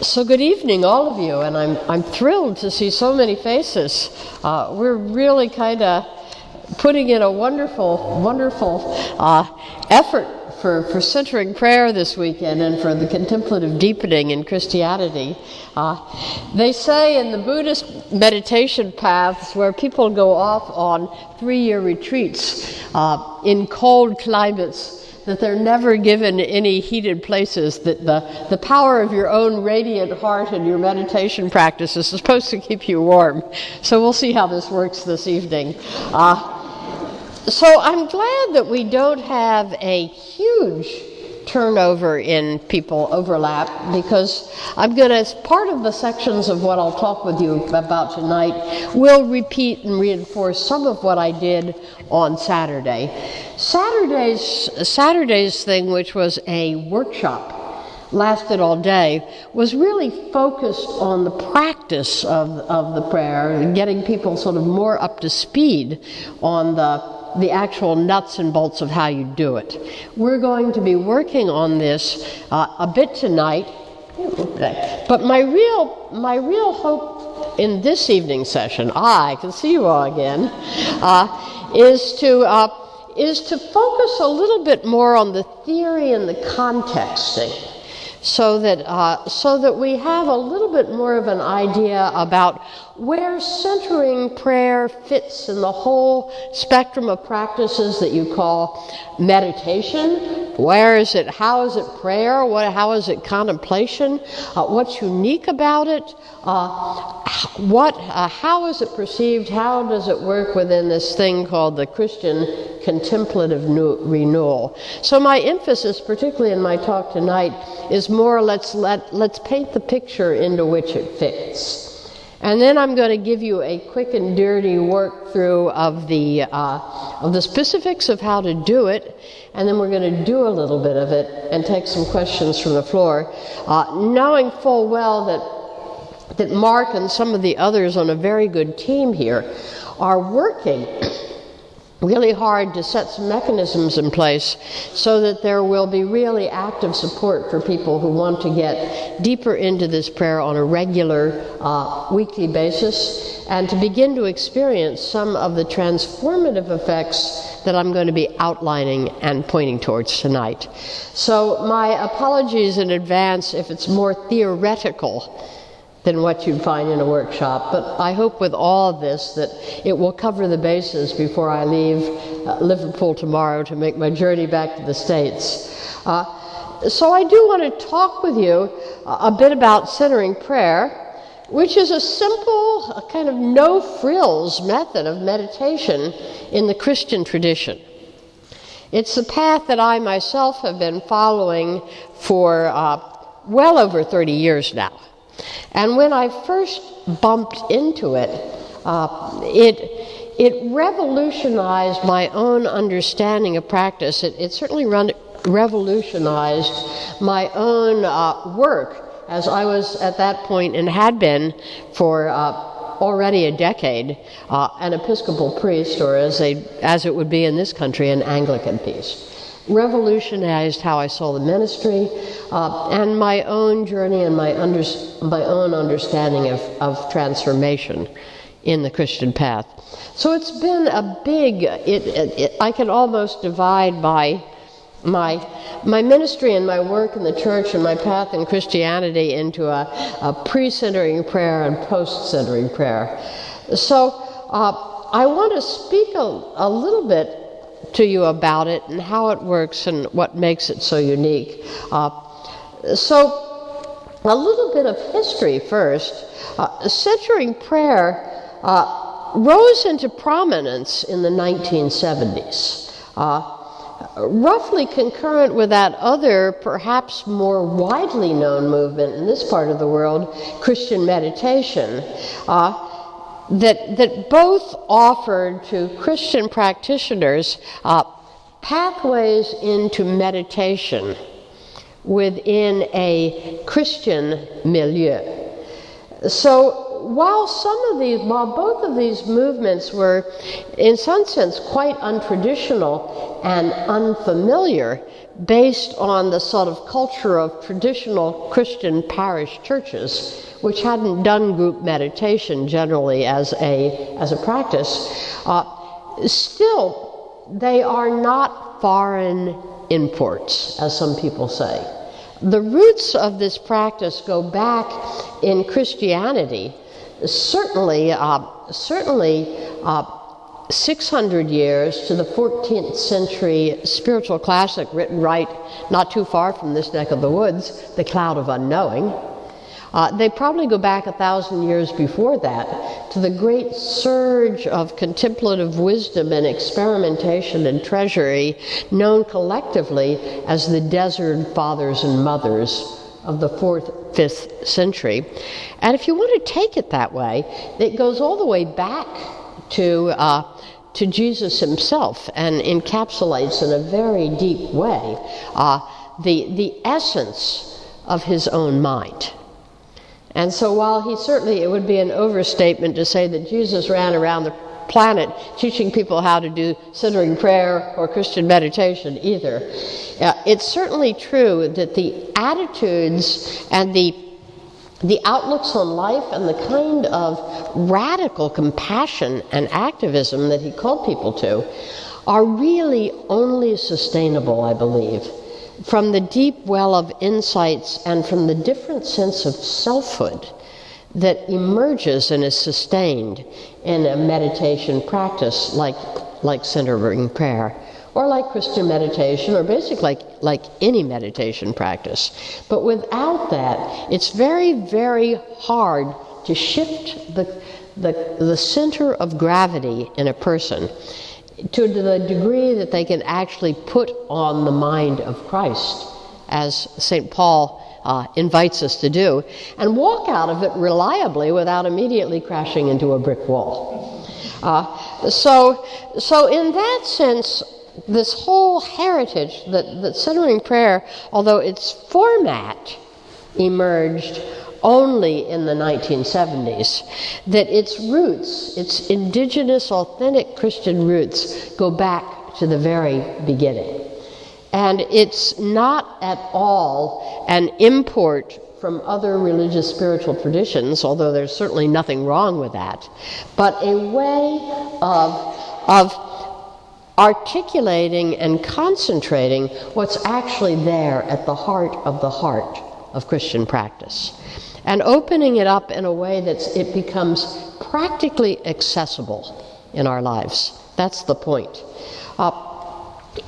So good evening, all of you, and I'm thrilled to see so many faces. We're really kind of putting in a wonderful effort for centering prayer this weekend and for the contemplative deepening in Christianity. They say in the Buddhist meditation paths where people go off on 3-year retreats in cold climates, that they're never given any heated places, that the power of your own radiant heart and your meditation practice is supposed to keep you warm. So we'll see how this works this evening. So I'm glad that we don't have a huge turnover in people overlap, because I'm going to, as part of the sections of what I'll talk with you about tonight, will repeat and reinforce some of what I did on Saturday. Saturday's thing, which was a workshop, lasted all day, was really focused on the practice of the prayer and getting people sort of more up to speed on the actual nuts and bolts of how you do it. We're going to be working on this a bit tonight, but my real hope in this evening session, I can see you all again, is to focus a little bit more on the theory and the contexting, so that we have a little bit more of an idea about where centering prayer fits in the whole spectrum of practices that you call meditation. Where is it? How is it prayer? How is it contemplation? What's unique about it? How is it perceived? How does it work within this thing called the Christian contemplative renewal? So my emphasis, particularly in my talk tonight, is more let's paint the picture into which it fits. And then I'm going to give you a quick and dirty work through of the specifics of how to do it, and then we're going to do a little bit of it and take some questions from the floor, knowing full well that Mark and some of the others on a very good team here are working really hard to set some mechanisms in place so that there will be really active support for people who want to get deeper into this prayer on a regular weekly basis, and to begin to experience some of the transformative effects that I'm going to be outlining and pointing towards tonight. So my apologies in advance if it's more theoretical than what you'd find in a workshop, but I hope with all of this that it will cover the bases before I leave Liverpool tomorrow to make my journey back to the States. So I do want to talk with you a bit about centering prayer, which is a simple, kind of no-frills method of meditation in the Christian tradition. It's the path that I myself have been following for well over 30 years now. And when I first bumped into it, it revolutionized my own understanding of practice. It certainly revolutionized my own work, as I was at that point and had been for already a decade, an Episcopal priest, or as it would be in this country, an Anglican priest. Revolutionized how I saw the ministry and my own journey and my own understanding of transformation in the Christian path. So it's been a big, I can almost divide my ministry and my work in the church and my path in Christianity into a pre-centering prayer and post-centering prayer. So I want to speak a little bit to you about it and how it works and what makes it so unique. So a little bit of history first. Centering prayer rose into prominence in the 1970s. Roughly concurrent with that other, perhaps more widely known movement in this part of the world, Christian meditation, that both offered to Christian practitioners pathways into meditation within a Christian milieu. So while both of these movements were in some sense quite untraditional and unfamiliar based on the sort of culture of traditional Christian parish churches, which hadn't done group meditation generally as a practice. Still, they are not foreign imports, as some people say. The roots of this practice go back in Christianity, certainly 600 years to the 14th century spiritual classic written right not too far from this neck of the woods, The Cloud of Unknowing. They probably go back 1,000 years before that to the great surge of contemplative wisdom and experimentation and treasury known collectively as the Desert Fathers and Mothers of the 4th, 5th century. And if you want to take it that way, it goes all the way back to Jesus himself and encapsulates in a very deep way the essence of his own mind. And so while it would be an overstatement to say that Jesus ran around the planet teaching people how to do centering prayer or Christian meditation either, it's certainly true that the attitudes and the outlooks on life and the kind of radical compassion and activism that he called people to are really only sustainable, I believe, from the deep well of insights and from the different sense of selfhood that emerges and is sustained in a meditation practice like centering prayer, or like Christian meditation, or basically like any meditation practice. But without that, it's very, very hard to shift the center of gravity in a person to the degree that they can actually put on the mind of Christ, as St. Paul invites us to do, and walk out of it reliably without immediately crashing into a brick wall. So in that sense, this whole heritage that centering prayer, although its format emerged only in the 1970s, that its roots, its indigenous, authentic Christian roots, go back to the very beginning. And it's not at all an import from other religious spiritual traditions, although there's certainly nothing wrong with that, but a way of articulating and concentrating what's actually there at the heart of Christian practice, and opening it up in a way that it becomes practically accessible in our lives. That's the point.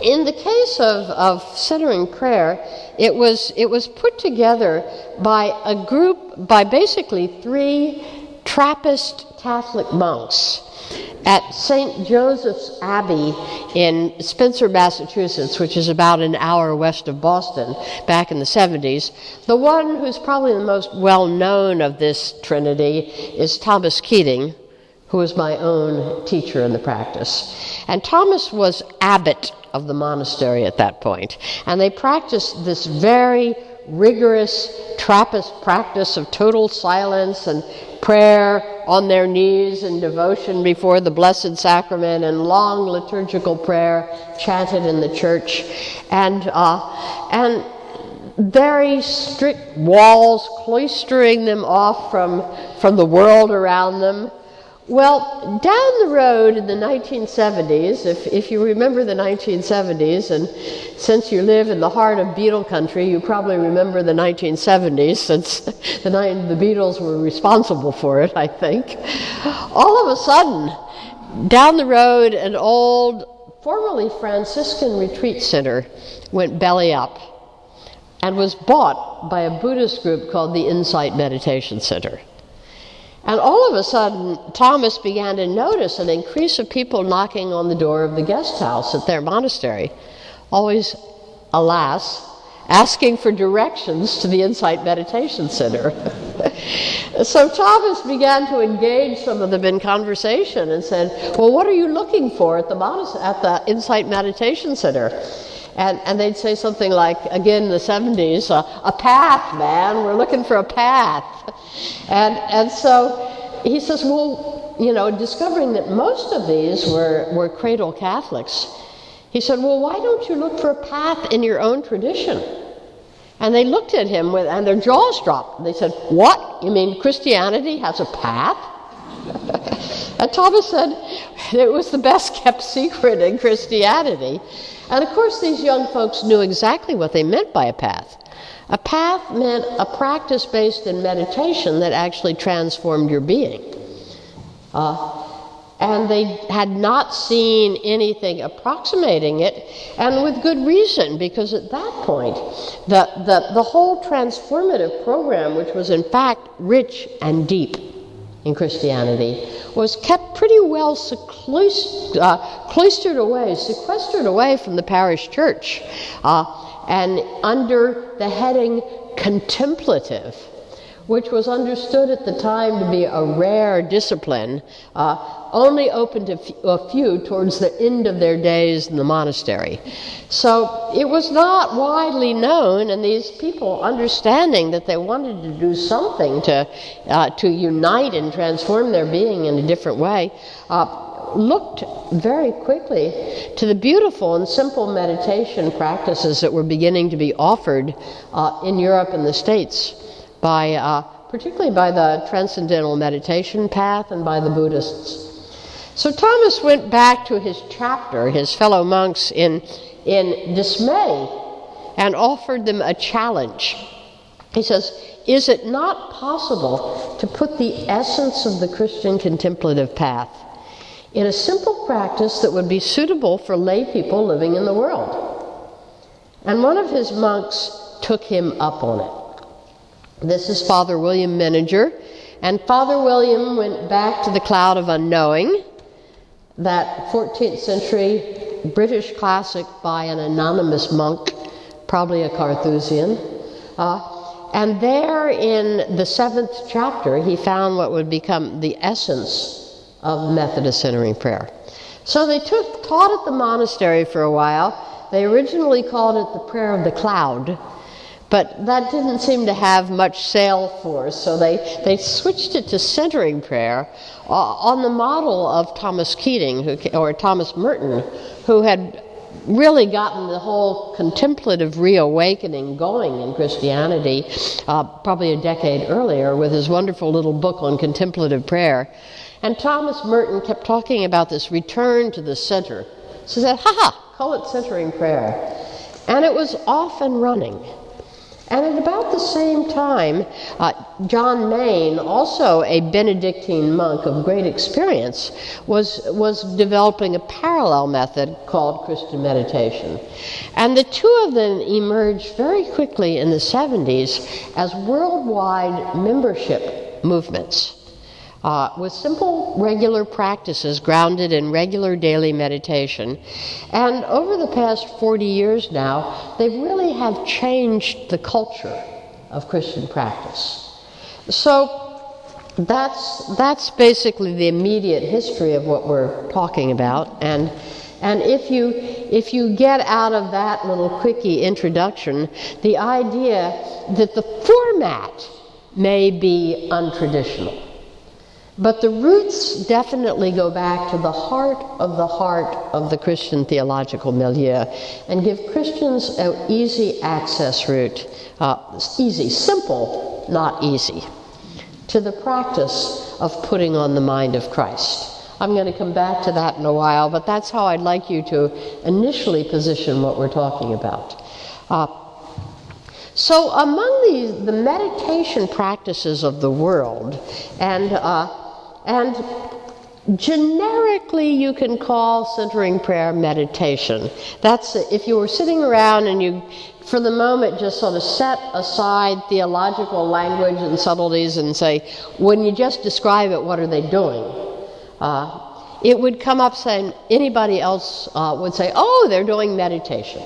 In the case of centering prayer, it was put together by basically 3 Trappist Catholic monks at St. Joseph's Abbey in Spencer, Massachusetts, which is about an hour west of Boston, back in the 70s. The one who's probably the most well-known of this trinity is Thomas Keating, who was my own teacher in the practice. And Thomas was abbot of the monastery at that point. And they practiced this very rigorous Trappist practice of total silence and prayer on their knees and devotion before the Blessed Sacrament and long liturgical prayer chanted in the church, and very strict walls cloistering them off from the world around them. Well, down the road in the 1970s, if you remember the 1970s, and since you live in the heart of Beatle country, you probably remember the 1970s, since the Beatles were responsible for it, I think. All of a sudden, down the road, an old, formerly Franciscan retreat center went belly up and was bought by a Buddhist group called the Insight Meditation Center. And all of a sudden, Thomas began to notice an increase of people knocking on the door of the guest house at their monastery, always, alas, asking for directions to the Insight Meditation Center. So Thomas began to engage some of them in conversation and said, well, what are you looking for at the Insight Meditation Center? And they'd say something like, again in the 70s, a path, man, we're looking for a path. And so he says, well, discovering that most of these were cradle Catholics, He said, well, why don't you look for a path in your own tradition? And they looked at him and their jaws dropped. They said, what? You mean Christianity has a path? And Thomas said it was the best kept secret in Christianity. And of course, these young folks knew exactly what they meant by a path. A path meant a practice based in meditation that actually transformed your being. And they had not seen anything approximating it, and with good reason, because at that point, the whole transformative program, which was in fact rich and deep in Christianity, was kept pretty well sequestered away from the parish church, and under the heading contemplative, which was understood at the time to be a rare discipline, only open to a few towards the end of their days in the monastery. So it was not widely known, and these people, understanding that they wanted to do something to unite and transform their being in a different way, looked very quickly to the beautiful and simple meditation practices that were beginning to be offered in Europe and the States, particularly by the Transcendental Meditation path and by the Buddhists. So Thomas went back to his chapter, his fellow monks, in dismay, and offered them a challenge. He says, is it not possible to put the essence of the Christian contemplative path in a simple practice that would be suitable for lay people living in the world? And one of his monks took him up on it. This is Father William Meninger, and Father William went back to the cloud of unknowing, that 14th century British classic by an anonymous monk, probably a Carthusian, and there in the 7th chapter he found what would become the essence of Methodist centering prayer. So they taught at the monastery for a while. They originally called it the prayer of the cloud, but that didn't seem to have much sail force, so they switched it to centering prayer on the model of Thomas Keating, or Thomas Merton, who had really gotten the whole contemplative reawakening going in Christianity probably a decade earlier with his wonderful little book on contemplative prayer. And Thomas Merton kept talking about this return to the center. So he said, call it centering prayer. And it was off and running. And at about the same time, John Main, also a Benedictine monk of great experience, was developing a parallel method called Christian meditation. And the two of them emerged very quickly in the 70s as worldwide membership movements, with simple, regular practices grounded in regular daily meditation. And over the past 40 years now, they really have changed the culture of Christian practice. So that's basically the immediate history of what we're talking about. And if you get out of that little quickie introduction the idea that the format may be untraditional, but the roots definitely go back to the heart of the Christian theological milieu and give Christians an easy access route, easy, simple, not easy, to the practice of putting on the mind of Christ. I'm going to come back to that in a while, but that's how I'd like you to initially position what we're talking about. So among the meditation practices of the world, and generically you can call centering prayer meditation. That's if you were sitting around and you, for the moment, just sort of set aside theological language and subtleties and say, when you just describe it, what are they doing? It would come up saying, anybody else would say, oh, they're doing meditation.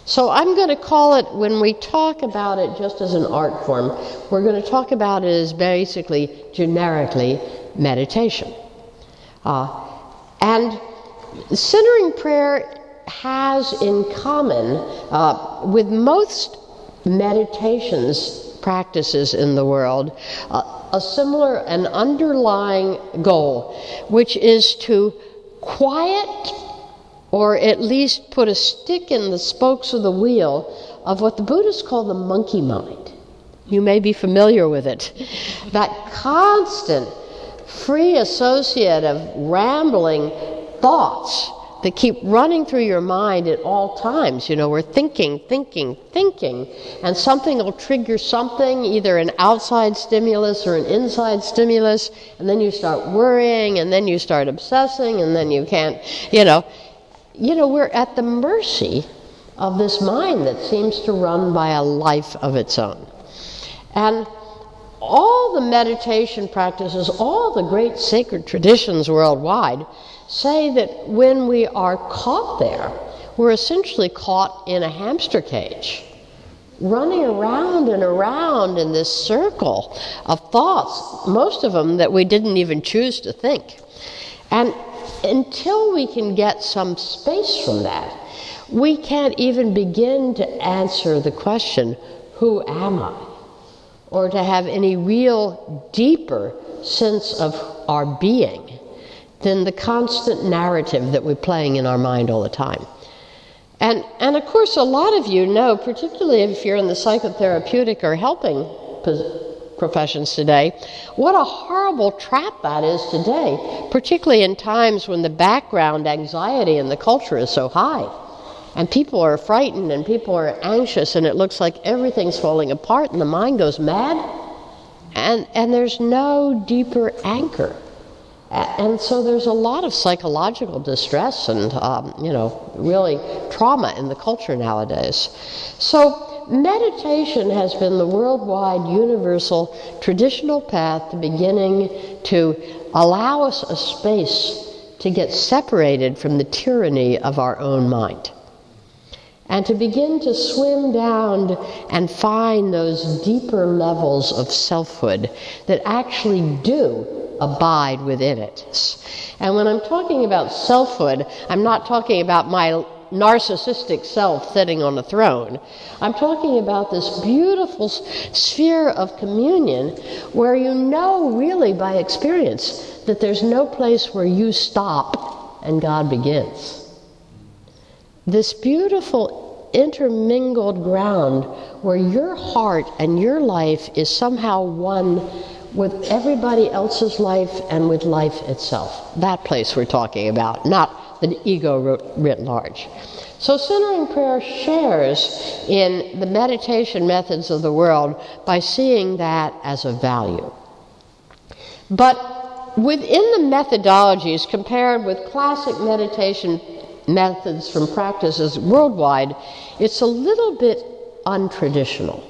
So I'm going to call it, when we talk about it just as an art form, we're going to talk about it as basically, generically, meditation. And centering prayer has in common with most meditations practices in the world a similar and underlying goal, which is to quiet or at least put a stick in the spokes of the wheel of what the Buddhists call the monkey mind. You may be familiar with it. That constant, free associative, rambling thoughts that keep running through your mind at all times. You know, we're thinking, and something will trigger something, either an outside stimulus or an inside stimulus, and then you start worrying, and then you start obsessing, and then you can't, we're at the mercy of this mind that seems to run by a life of its own. And all the meditation practices, all the great sacred traditions worldwide, say that when we are caught there, we're essentially caught in a hamster cage, running around and around in this circle of thoughts, most of them that we didn't even choose to think. And until we can get some space from that, we can't even begin to answer the question, who am I? Or to have any real deeper sense of our being than the constant narrative that we're playing in our mind all the time. And of course, a lot of you know, particularly if you're in the psychotherapeutic or helping professions today, what a horrible trap that is today, particularly in times when the background anxiety in the culture is so high. And people are frightened and people are anxious, and it looks like everything's falling apart and the mind goes mad, and there's no deeper anchor. And so there's a lot of psychological distress and, really trauma in the culture nowadays. So meditation has been the worldwide, universal, traditional path to beginning to allow us a space to get separated from the tyranny of our own mind, and to begin to swim down and find those deeper levels of selfhood that actually do abide within it. And when I'm talking about selfhood, I'm not talking about my narcissistic self sitting on a throne. I'm talking about this beautiful sphere of communion where you know really by experience that there's no place where you stop and God begins. This beautiful intermingled ground where your heart and your life is somehow one with everybody else's life and with life itself. That place we're talking about, not the ego writ large. So centering prayer shares in the meditation methods of the world by seeing that as a value. But within the methodologies compared with classic meditation methods from practices worldwide, it's a little bit untraditional.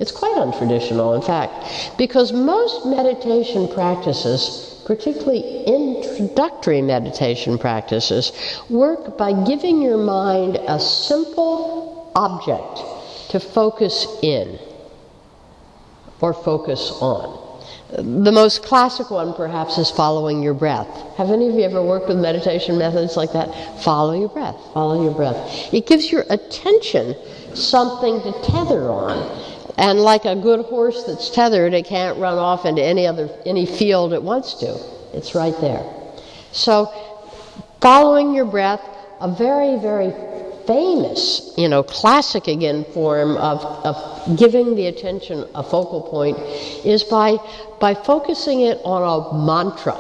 It's quite untraditional, in fact, because most meditation practices, particularly introductory meditation practices, work by giving your mind a simple object to focus in or focus on. The most classic one, perhaps, is following your breath. Have any of you ever worked with meditation methods like that? Follow your breath, follow your breath. It gives your attention something to tether on. And like a good horse that's tethered, it can't run off into any field it wants to. It's right there. So, following your breath, a very, very famous, classic again form of giving the attention a focal point is by focusing it on a mantra,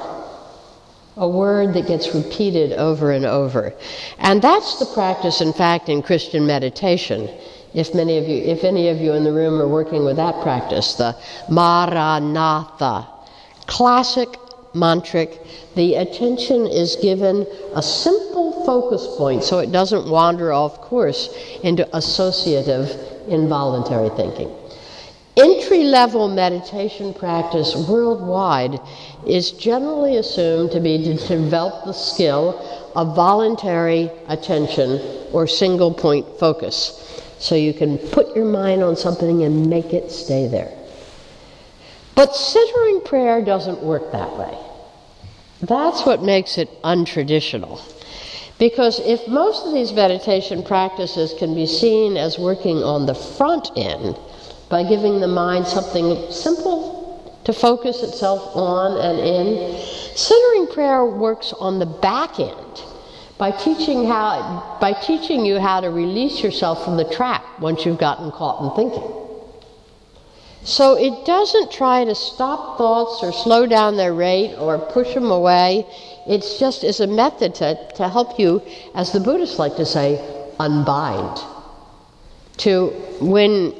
a word that gets repeated over and over. And that's the practice, in fact, in Christian meditation. If any of you in the room are working with that practice, the Maranatha, classic mantric, the attention is given a simple focus point so it doesn't wander off course into associative, involuntary thinking. Entry-level meditation practice worldwide is generally assumed to be to develop the skill of voluntary attention or single-point focus. So you can put your mind on something and make it stay there. But centering prayer doesn't work that way. That's what makes it untraditional. Because if most of these meditation practices can be seen as working on the front end, by giving the mind something simple to focus itself on and in, centering prayer works on the back end by teaching you how to release yourself from the trap once you've gotten caught in thinking. So it doesn't try to stop thoughts or slow down their rate or push them away. It's just is a method to help you, as the Buddhists like to say, unbind. To when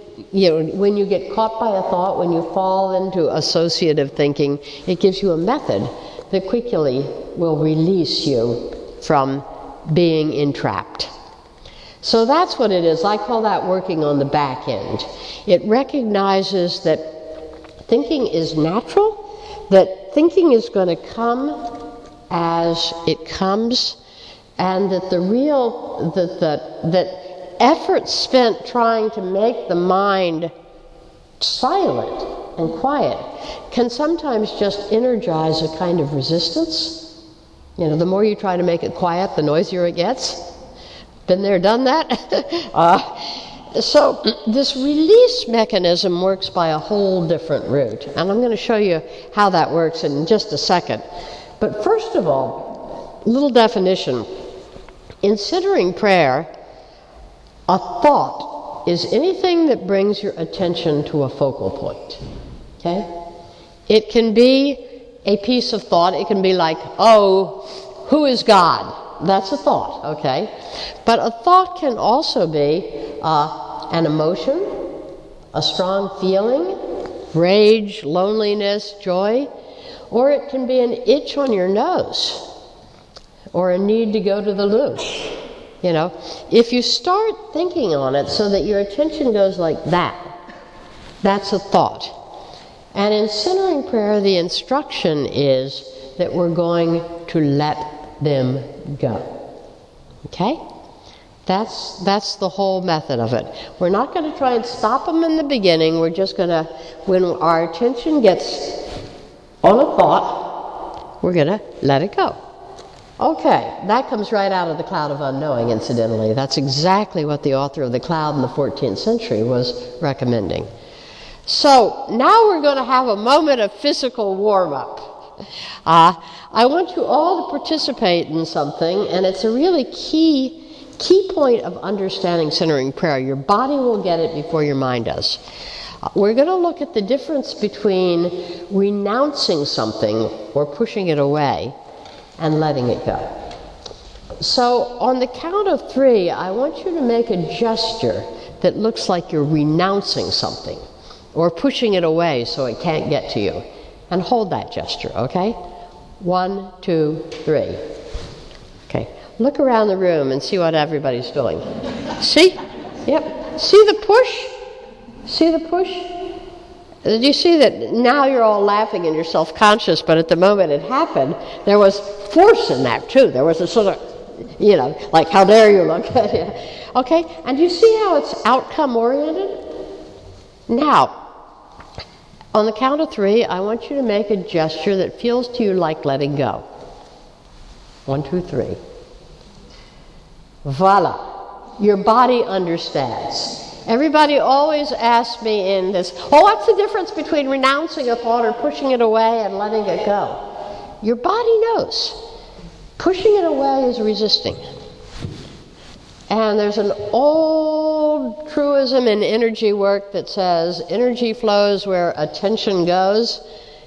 you get caught by a thought, when you fall into associative thinking, it gives you a method that quickly will release you from being entrapped. So that's what it is. I call that working on the back end. It recognizes that thinking is natural, that thinking is going to come as it comes, and that that effort spent trying to make the mind silent and quiet can sometimes just energize a kind of resistance. The more you try to make it quiet, the noisier it gets. Been there, done that. So this release mechanism works by a whole different route, and I'm going to show you how that works in just a second. But first of all, a little definition. In centering prayer, a thought is anything that brings your attention to a focal point. Okay? It can be a piece of thought. It can be like, oh, who is God? That's a thought, okay? But a thought can also be an emotion, a strong feeling, rage, loneliness, joy, or it can be an itch on your nose or a need to go to the loo. If you start thinking on it so that your attention goes like that, that's a thought. And in centering prayer, the instruction is that we're going to let them go. Okay? That's the whole method of it. We're not going to try and stop them in the beginning. We're just going to, when our attention gets on a thought, we're going to let it go. Okay, that comes right out of the Cloud of Unknowing, incidentally. That's exactly what the author of The Cloud in the 14th century was recommending. So now we're going to have a moment of physical warm-up. I want you all to participate in something, and it's a really key point of understanding centering prayer. Your body will get it before your mind does. We're going to look at the difference between renouncing something or pushing it away and letting it go. So on the count of 3, I want you to make a gesture that looks like you're renouncing something or pushing it away so it can't get to you. And hold that gesture, okay? 1, 2, 3. Okay. Look around the room and see what everybody's doing. See? Yep. See the push? See the push? Did you see that now you're all laughing and you're self-conscious, but at the moment it happened, there was force in that too. There was a sort of, like, how dare you look at it. Okay? And you see how it's outcome-oriented? Now, on the count of 3, I want you to make a gesture that feels to you like letting go. 1, 2, 3. Voila. Your body understands. Everybody always asks me in this, what's the difference between renouncing a thought or pushing it away and letting it go? Your body knows. Pushing it away is resisting. And there's an old truism in energy work that says energy flows where attention goes,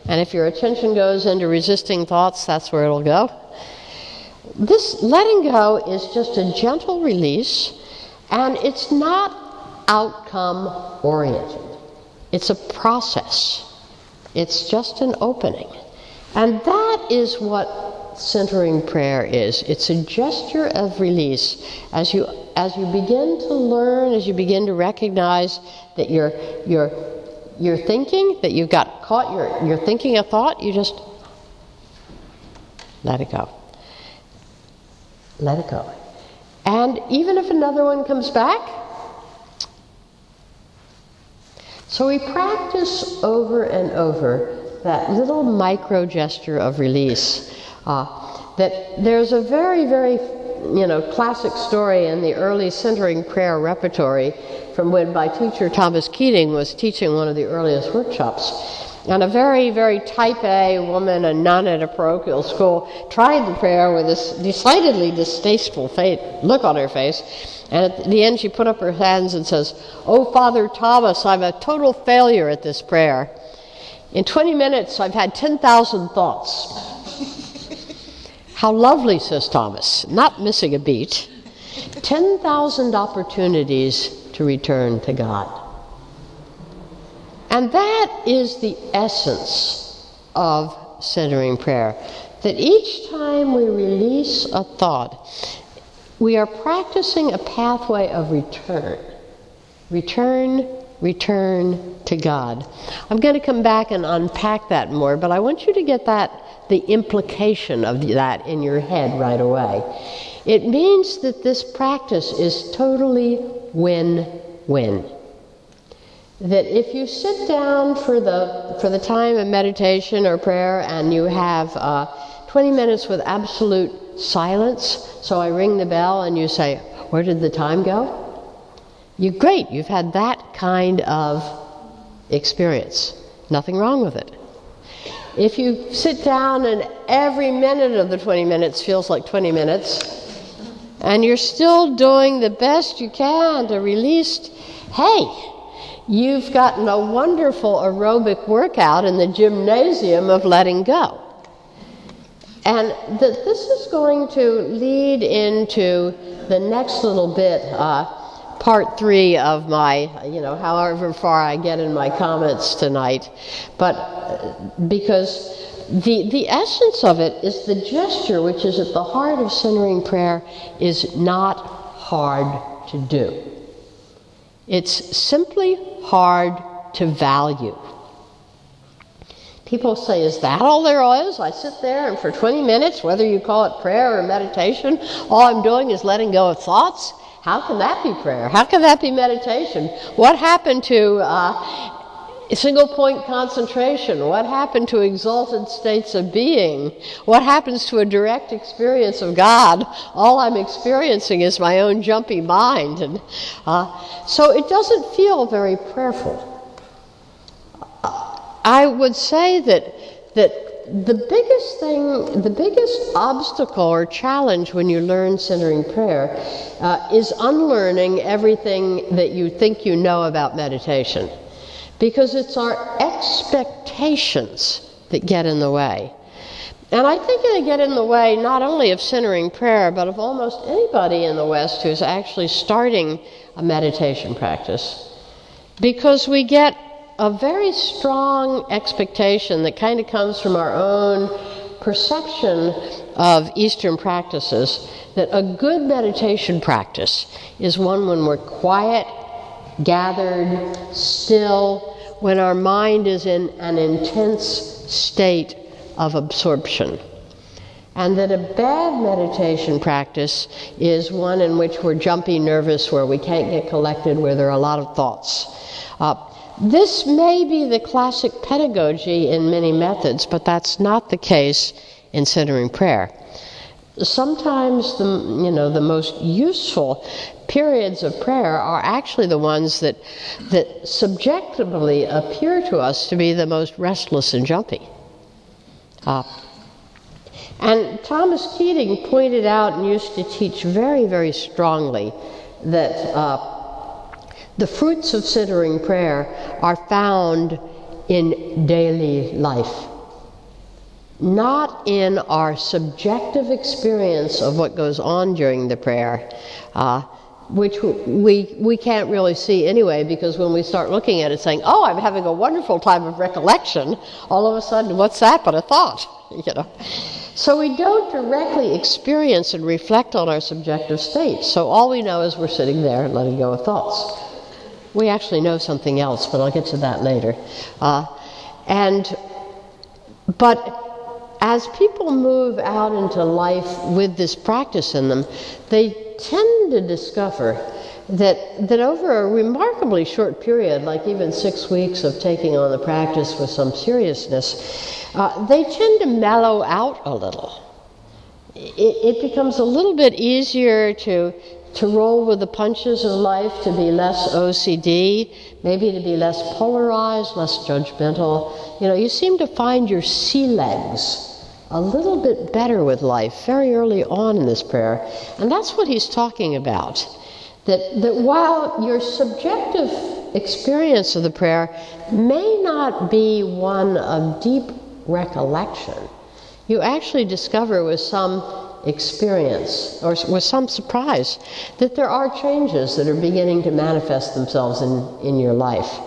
and if your attention goes into resisting thoughts, that's where it'll go. This letting go is just a gentle release, and it's not outcome oriented. It's a process. It's just an opening. And that is what centering prayer is. It's a gesture of release as you begin to learn, as you begin to recognize that you're thinking, that you've got caught, you're thinking a thought, you just let it go. Let it go. And even if another one comes back, so we practice over and over that little micro gesture of release. That there's a very, very, classic story in the early centering prayer repertory from when my teacher Thomas Keating was teaching one of the earliest workshops. And a very, very type A woman, a nun at a parochial school, tried the prayer with this decidedly distasteful look on her face. And at the end she put up her hands and says, "Oh, Father Thomas, I'm a total failure at this prayer. In 20 minutes I've had 10,000 thoughts." "How lovely," says Thomas, not missing a beat. 10,000 opportunities to return to God. And that is the essence of centering prayer. That each time we release a thought, we are practicing a pathway of return. Return to God. I'm going to come back and unpack that more, but I want you to get the implication of that in your head right away. It means that this practice is totally win-win. That if you sit down for the time of meditation or prayer and you have 20 minutes with absolute silence, so I ring the bell and you say, "Where did the time go?" Great, you've had that kind of experience. Nothing wrong with it. If you sit down and every minute of the 20 minutes feels like 20 minutes, and you're still doing the best you can to release, hey, you've gotten a wonderful aerobic workout in the gymnasium of letting go. And this is going to lead into the next little bit, part 3 of my, however far I get in my comments tonight. But because the essence of it is the gesture, which is at the heart of centering prayer, is not hard to do. It's simply hard to value. People say, "Is that all there is? I sit there and for 20 minutes, whether you call it prayer or meditation, all I'm doing is letting go of thoughts? How can that be prayer? How can that be meditation? What happened to single point concentration? What happened to exalted states of being? What happens to a direct experience of God? All I'm experiencing is my own jumpy mind." And so it doesn't feel very prayerful. I would say that the biggest obstacle or challenge when you learn centering prayer is unlearning everything that you think you know about meditation. Because it's our expectations that get in the way. And I think they get in the way not only of centering prayer, but of almost anybody in the West who's actually starting a meditation practice. Because we get a very strong expectation that kind of comes from our own perception of Eastern practices, that a good meditation practice is one when we're quiet, gathered, still, when our mind is in an intense state of absorption. And that a bad meditation practice is one in which we're jumpy, nervous, where we can't get collected, where there are a lot of thoughts. This may be the classic pedagogy in many methods, but that's not the case in centering prayer. Sometimes the most useful periods of prayer are actually the ones that subjectively appear to us to be the most restless and jumpy. And Thomas Keating pointed out and used to teach very, very strongly that the fruits of centering prayer are found in daily life, not in our subjective experience of what goes on during the prayer, which we can't really see anyway, because when we start looking at it saying, "Oh, I'm having a wonderful time of recollection," all of a sudden, what's that but a thought? So we don't directly experience and reflect on our subjective state. So all we know is we're sitting there and letting go of thoughts. We actually know something else, but I'll get to that later. But as people move out into life with this practice in them, they tend to discover that over a remarkably short period, like even 6 weeks of taking on the practice with some seriousness, they tend to mellow out a little. It becomes a little bit easier to to roll with the punches of life, to be less OCD, maybe to be less polarized, less judgmental. You seem to find your sea legs a little bit better with life very early on in this prayer. And that's what he's talking about. That while your subjective experience of the prayer may not be one of deep recollection, you actually discover with some experience or with some surprise that there are changes that are beginning to manifest themselves in your life.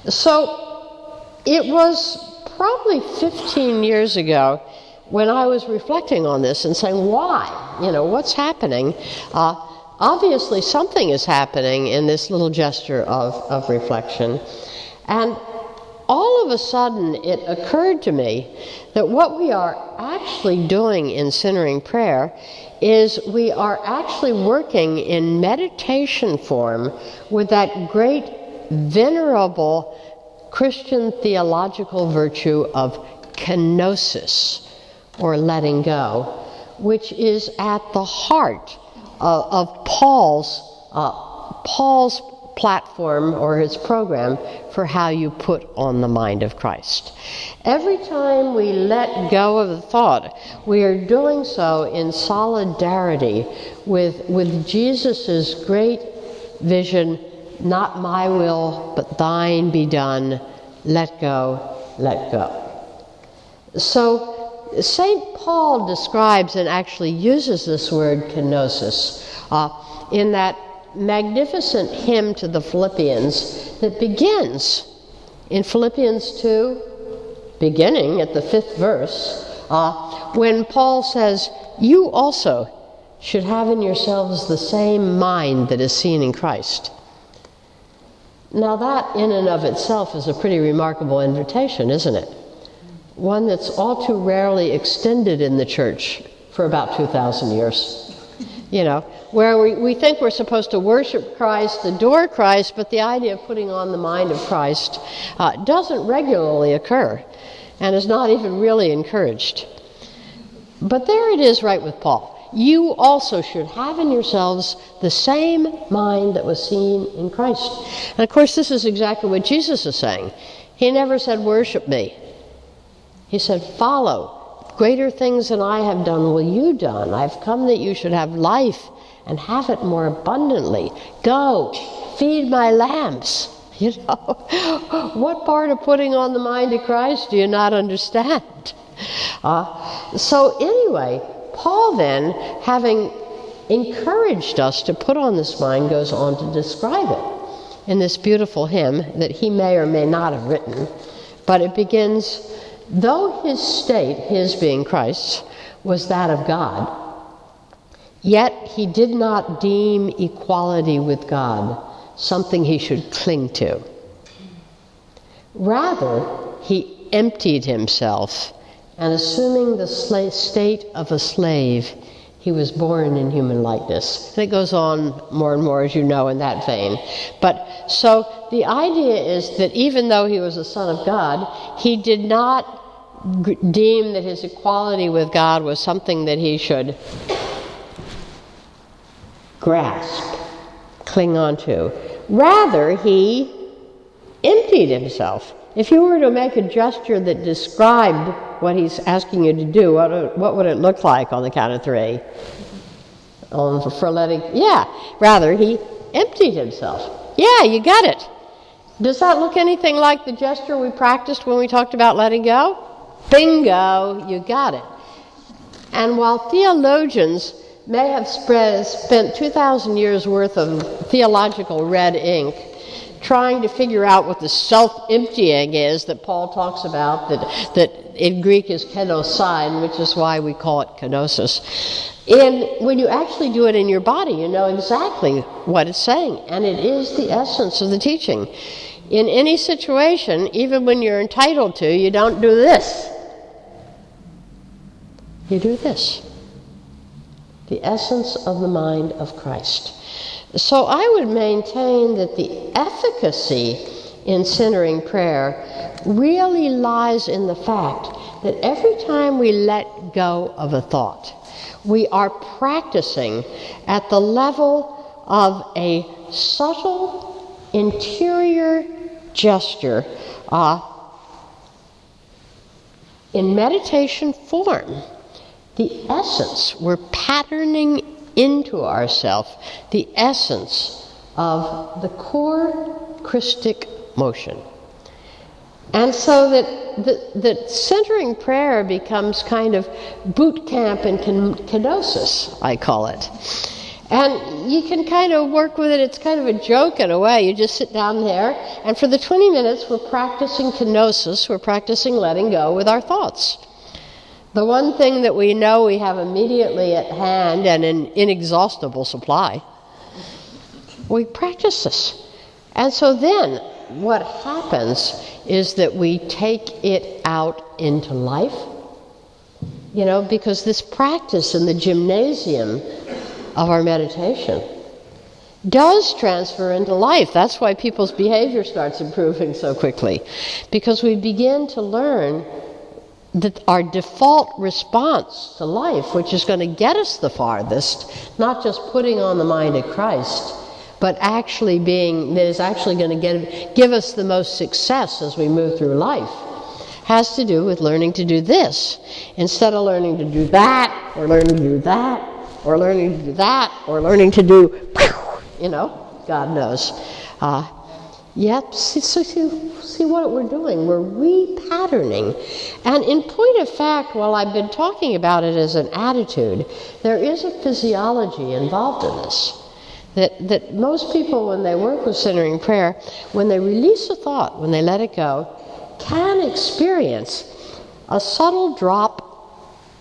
So it was probably 15 years ago when I was reflecting on this and saying, why? What's happening? Obviously something is happening in this little gesture of reflection. And all of a sudden it occurred to me that what we are actually doing in centering prayer is we are actually working in meditation form with that great venerable Christian theological virtue of kenosis, or letting go, which is at the heart of Paul's platform or his program for how you put on the mind of Christ. Every time we let go of the thought, we are doing so in solidarity with Jesus' great vision, not my will, but thine be done, let go, let go. So St. Paul describes and actually uses this word kenosis in that magnificent hymn to the Philippians that begins in Philippians 2, beginning at the 5th verse, when Paul says, you also should have in yourselves the same mind that is seen in Christ. Now that in and of itself is a pretty remarkable invitation, isn't it? One that's all too rarely extended in the church for about 2,000 years. Where we think we're supposed to worship Christ, adore Christ, but the idea of putting on the mind of Christ doesn't regularly occur and is not even really encouraged. But there it is right with Paul. You also should have in yourselves the same mind that was seen in Christ. And of course, this is exactly what Jesus is saying. He never said, worship me. He said, follow. Greater things than I have done will you done. I've come that you should have life and have it more abundantly. Go, feed my lambs. What part of putting on the mind of Christ do you not understand? So anyway, Paul then, having encouraged us to put on this mind, goes on to describe it in this beautiful hymn that he may or may not have written. But it begins, though his state, his being Christ's, was that of God, yet he did not deem equality with God something he should cling to. Rather, he emptied himself, and assuming the state of a slave, he was born in human likeness. And it goes on more and more, as you know, in that vein. But so the idea is that even though he was a son of God, he did not deem that his equality with God was something that he should grasp, cling on to. Rather, he emptied himself. If you were to make a gesture that described what he's asking you to do, what would it look like on the count of three? Rather, he emptied himself. Yeah, you got it. Does that look anything like the gesture we practiced when we talked about letting go? Bingo, you got it. And while theologians may have spent 2,000 years worth of theological red ink trying to figure out what the self-emptying is that Paul talks about, that in Greek is kenosin, which is why we call it kenosis. And when you actually do it in your body, you know exactly what it's saying, and it is the essence of the teaching. In any situation, even when you're entitled to, you don't do this. You do this. The essence of the mind of Christ. So I would maintain that the efficacy in centering prayer really lies in the fact that every time we let go of a thought, we are practicing at the level of a subtle interior gesture in meditation form. The essence, we're patterning into ourselves the essence of the core Christic motion. And so that centering prayer becomes kind of boot camp in kenosis, I call it. And you can kind of work with it. It's kind of a joke in a way. You just sit down there, and for the 20 minutes, we're practicing kenosis. We're practicing letting go with our thoughts. The one thing that we know we have immediately at hand and in inexhaustible supply, we practice this. And so then what happens is that we take it out into life, because this practice in the gymnasium of our meditation does transfer into life. That's why people's behavior starts improving so quickly, because we begin to learn that our default response to life, which is going to get us the farthest, not just putting on the mind of Christ, but actually that is actually going to give us the most success as we move through life, has to do with learning to do this instead of learning to do that, or learning to do that, or learning to do that, or learning to do, God knows. See what we're doing. We're repatterning. And in point of fact, while I've been talking about it as an attitude, there is a physiology involved in this. That most people, when they work with centering prayer, when they release a thought, when they let it go, can experience a subtle drop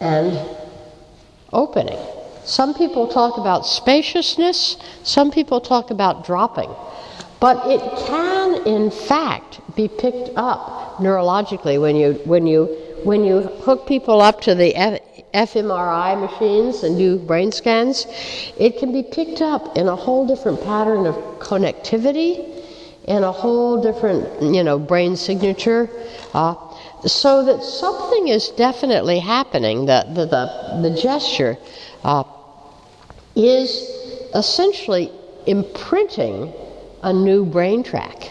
and opening. Some people talk about spaciousness, some people talk about dropping. But it can, in fact, be picked up neurologically when you hook people up to the fMRI machines and do brain scans. It can be picked up in a whole different pattern of connectivity, in a whole different, brain signature, so that something is definitely happening. The gesture is essentially imprinting a new brain track,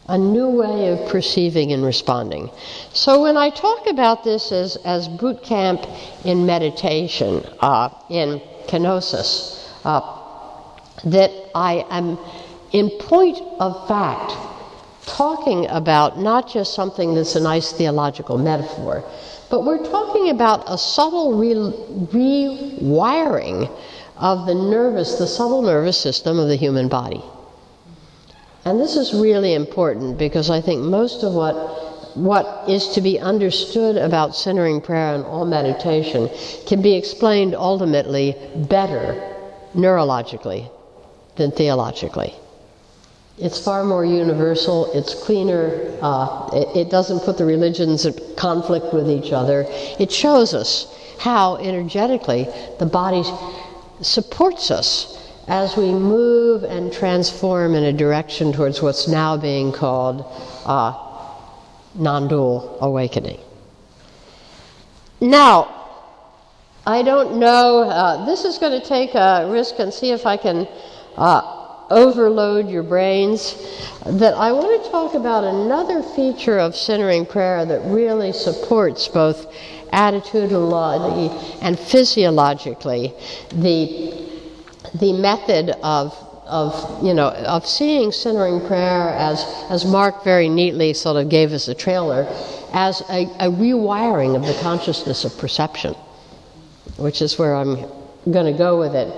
a new way of perceiving and responding. So when I talk about this as boot camp in meditation, in kenosis, that I am, in point of fact, talking about not just something that's a nice theological metaphor, but we're talking about a subtle rewiring of the subtle nervous system of the human body. And this is really important, because I think most of what is to be understood about centering prayer and all meditation can be explained ultimately better neurologically than theologically. It's far more universal, it's cleaner, it doesn't put the religions in conflict with each other. It shows us how energetically the body supports us as we move and transform in a direction towards what's now being called non-dual awakening. Now, I don't know, this is going to take a risk and see if I can overload your brains, that I want to talk about another feature of centering prayer that really supports both attitudinally and physiologically the method of seeing centering prayer, as Mark very neatly sort of gave us a trailer, as a rewiring of the consciousness of perception, which is where I'm going to go with it.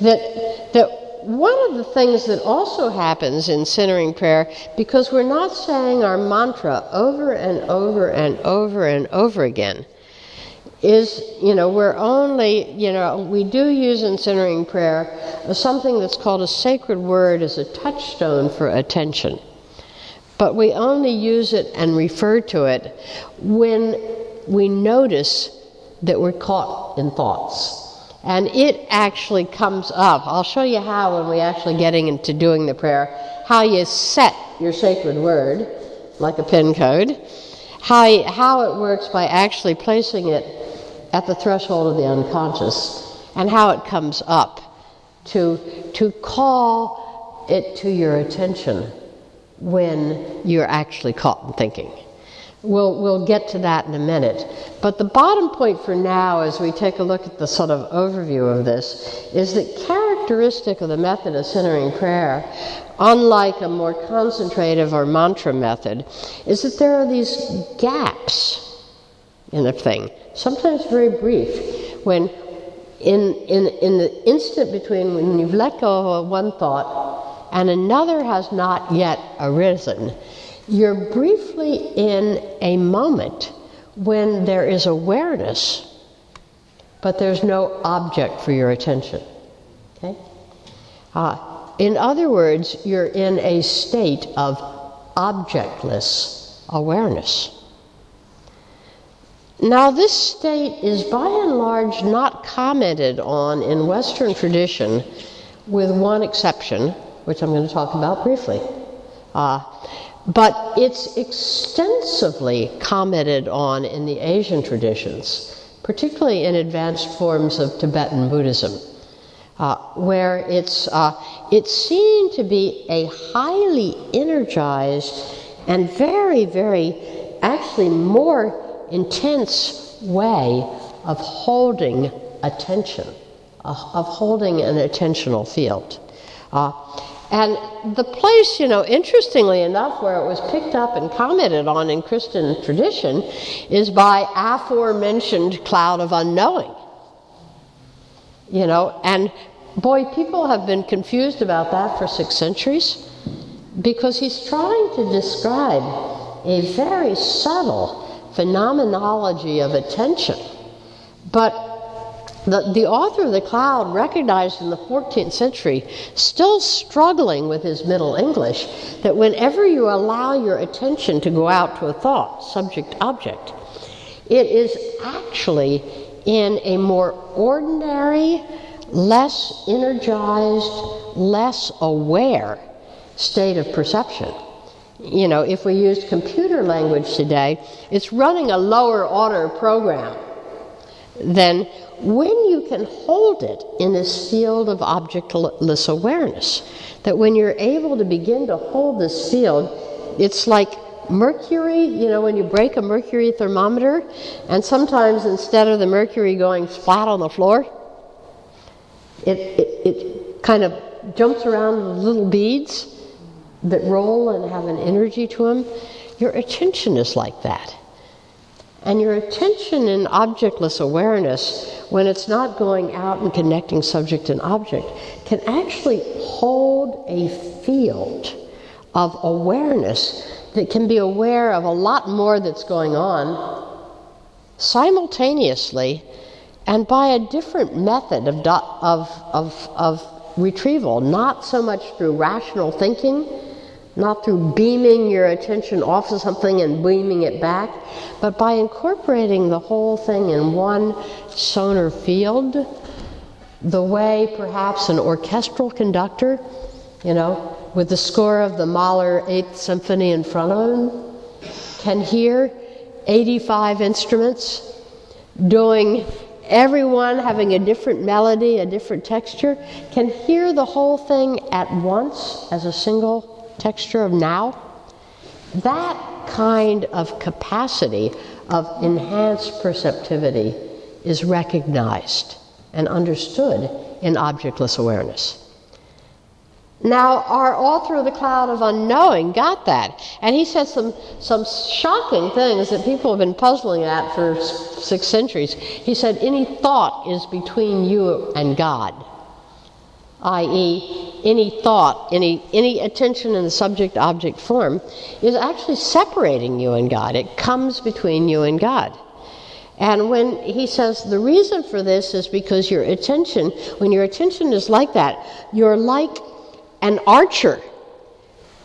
That one of the things that also happens in centering prayer, because we're not saying our mantra over and over and over and over again, is, we're only, we do use in centering prayer something that's called a sacred word as a touchstone for attention. But we only use it and refer to it when we notice that we're caught in thoughts. And it actually comes up. I'll show you how, when we actually getting into doing the prayer, how you set your sacred word, like a PIN code, how it works by actually placing it at the threshold of the unconscious, and how it comes up to call it to your attention when you're actually caught in thinking. We'll get to that in a minute. But the bottom point for now, as we take a look at the sort of overview of this, is that characteristic of the method of centering prayer, unlike a more concentrative or mantra method, is that there are these gaps in the thing, sometimes very brief, when in the instant between when you've let go of one thought and another has not yet arisen, you're briefly in a moment when there is awareness, but there's no object for your attention. Okay? In other words, you're in a state of objectless awareness. Now, this state is by and large not commented on in Western tradition, with one exception, which I'm going to talk about briefly. But it's extensively commented on in the Asian traditions, particularly in advanced forms of Tibetan Buddhism, where it's seen to be a highly energized and very, very, actually more intense way of holding attention, of holding an attentional field. And the place, interestingly enough, where it was picked up and commented on in Christian tradition is by aforementioned cloud of unknowing. And boy, people have been confused about that for 6 centuries, because he's trying to describe a very subtle phenomenology of attention. But the author of the cloud recognized in the 14th century, still struggling with his Middle English, that whenever you allow your attention to go out to a thought, subject-object, it is actually in a more ordinary, less energized, less aware state of perception. If we used computer language today, it's running a lower order program. Then when you can hold it in this field of objectless awareness, that when you're able to begin to hold this field, it's like mercury, when you break a mercury thermometer, and sometimes instead of the mercury going flat on the floor, it kind of jumps around with little beads that roll and have an energy to them. Your attention is like that. And your attention in objectless awareness, when it's not going out and connecting subject and object, can actually hold a field of awareness that can be aware of a lot more that's going on simultaneously and by a different method of retrieval, not so much through rational thinking, not through beaming your attention off of something and beaming it back, but by incorporating the whole thing in one sonar field, the way perhaps an orchestral conductor, with the score of the Mahler 8th Symphony in front of him, can hear 85 instruments doing, everyone having a different melody, a different texture, can hear the whole thing at once as a single texture of now. That kind of capacity of enhanced perceptivity is recognized and understood in objectless awareness. Now, our author of the Cloud of Unknowing got that, and he said some shocking things that people have been puzzling at for 6 centuries. He said, any thought is between you and God, i.e., any thought, any attention in the subject-object form is actually separating you and God. It comes between you and God. And when he says the reason for this is because your attention, when your attention is like that, you're like an archer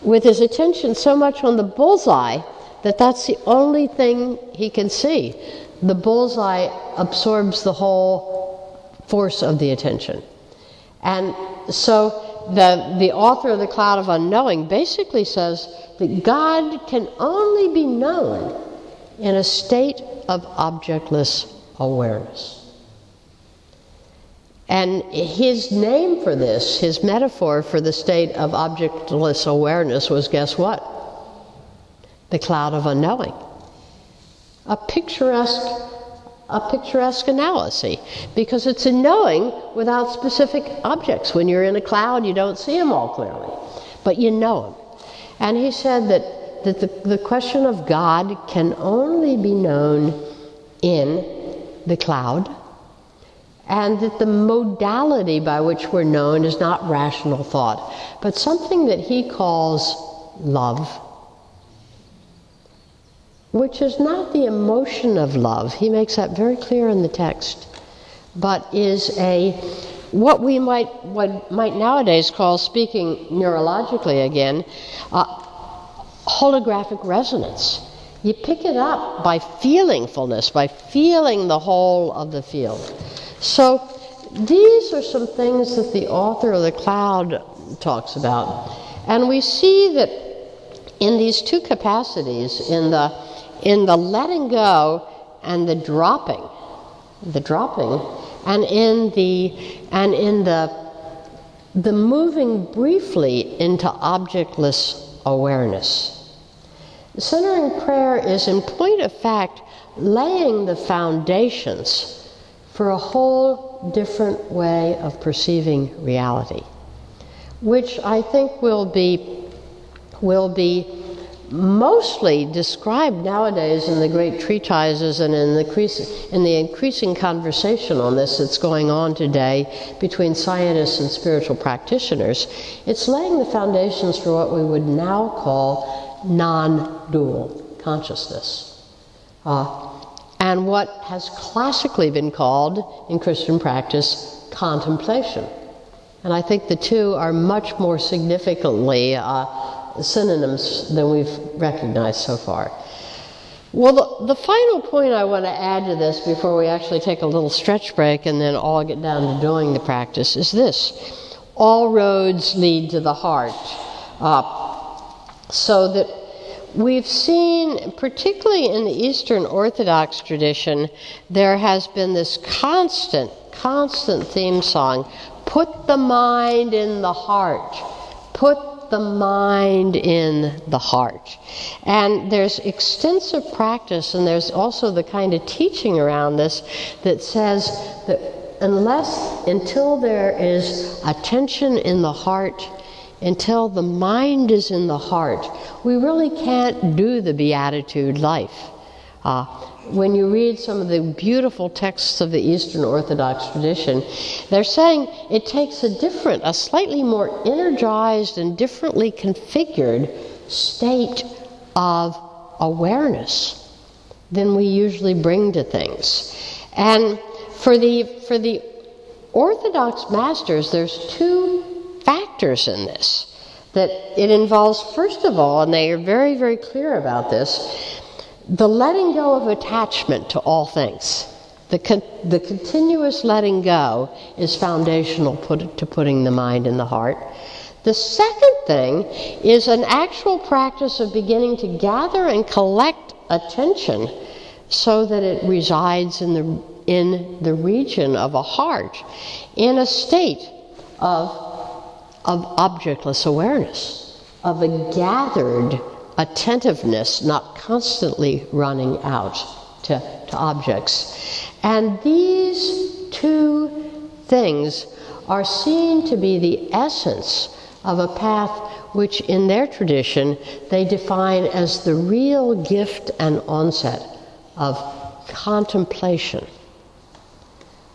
with his attention so much on the bullseye that that's the only thing he can see. The bullseye absorbs the whole force of the attention. And so the author of the Cloud of Unknowing basically says that God can only be known in a state of objectless awareness. And his name for this, his metaphor for the state of objectless awareness was, guess what? The cloud of unknowing. A picturesque analogy, because it's a knowing without specific objects. When you're in a cloud, you don't see them all clearly, but you know them. And he said that the question of God can only be known in the cloud, and that the modality by which we're known is not rational thought, but something that he calls love, which is not the emotion of love. He makes that very clear in the text, but is what we might nowadays call, speaking neurologically again, holographic resonance. You pick it up by feelingfulness, by feeling the whole of the field. So these are some things that the author of The Cloud talks about. And we see that in these two capacities, in the letting go and the dropping, and in the moving briefly into objectless awareness. Centering prayer is, in point of fact, laying the foundations for a whole different way of perceiving reality, which I think will be mostly described nowadays in the great treatises and in the increasing conversation on this that's going on today between scientists and spiritual practitioners. It's laying the foundations for what we would now call non-dual consciousness. And what has classically been called, in Christian practice, contemplation. And I think the two are much more significantly synonyms than we've recognized so far. Well, the final point I want to add to this before we actually take a little stretch break and then all get down to doing the practice is this. All roads lead to the heart. So that we've seen, particularly in the Eastern Orthodox tradition, there has been this constant theme song, put the mind in the heart, put the mind in the heart. And there's extensive practice, and there's also the kind of teaching around this that says that until there is attention in the heart, until the mind is in the heart, we really can't do the beatitude life. When you read some of the beautiful texts of the Eastern Orthodox tradition, they're saying it takes a slightly more energized and differently configured state of awareness than we usually bring to things. And for the Orthodox masters, there's two factors in this. That it involves, first of all, and they are very, very clear about this, the letting go of attachment to all things. The continuous letting go is foundational to putting the mind in the heart. The second thing is an actual practice of beginning to gather and collect attention so that it resides in the region of a heart, in a state of objectless awareness, of a gathered attentiveness, not constantly running out to objects. And these two things are seen to be the essence of a path which, in their tradition, they define as the real gift and onset of contemplation,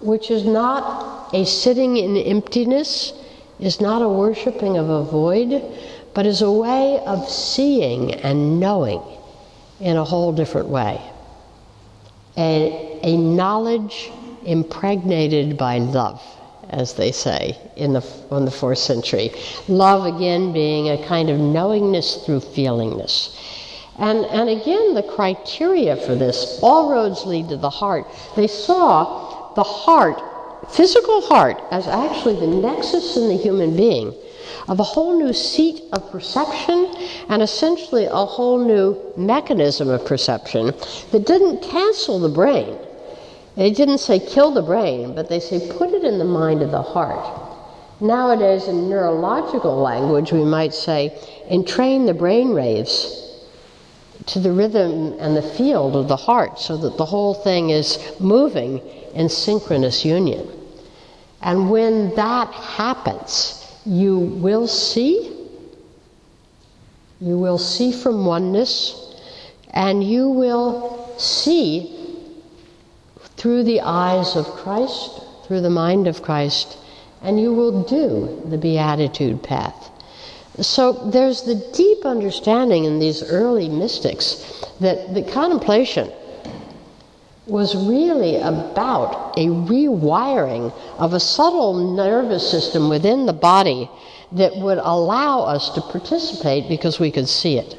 which is not a sitting in emptiness, is not a worshiping of a void, but is a way of seeing and knowing in a whole different way. A knowledge impregnated by love, as they say in the 4th century. Love, again, being a kind of knowingness through feelingness. And again, the criteria for this, all roads lead to the heart. They saw the heart, physical heart, as actually the nexus in the human being of a whole new seat of perception and essentially a whole new mechanism of perception that didn't cancel the brain. They didn't say kill the brain, but they say put it in the mind of the heart. Nowadays, in neurological language, we might say entrain the brain waves to the rhythm and the field of the heart so that the whole thing is moving in synchronous union. And when that happens, you will see from oneness, and you will see through the eyes of Christ, through the mind of Christ, and you will do the Beatitude path. So there's the deep understanding in these early mystics that the contemplation was really about a rewiring of a subtle nervous system within the body that would allow us to participate, because we could see it,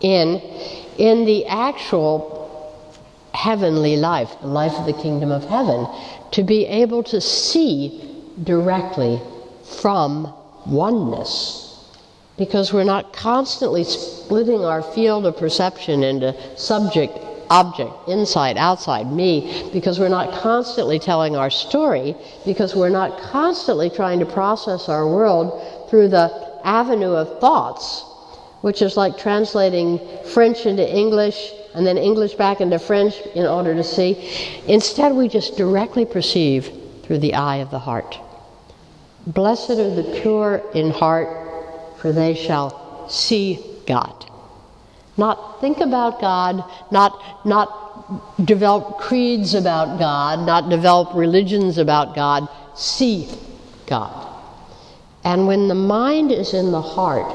in the actual heavenly life, the life of the kingdom of heaven, to be able to see directly from oneness, because we're not constantly splitting our field of perception into subject, object, inside, outside, me, because we're not constantly telling our story, because we're not constantly trying to process our world through the avenue of thoughts, which is like translating French into English and then English back into French in order to see. Instead, we just directly perceive through the eye of the heart. Blessed are the pure in heart, for they shall see God. Not think about God, not develop creeds about God, not develop religions about God, see God. And when the mind is in the heart,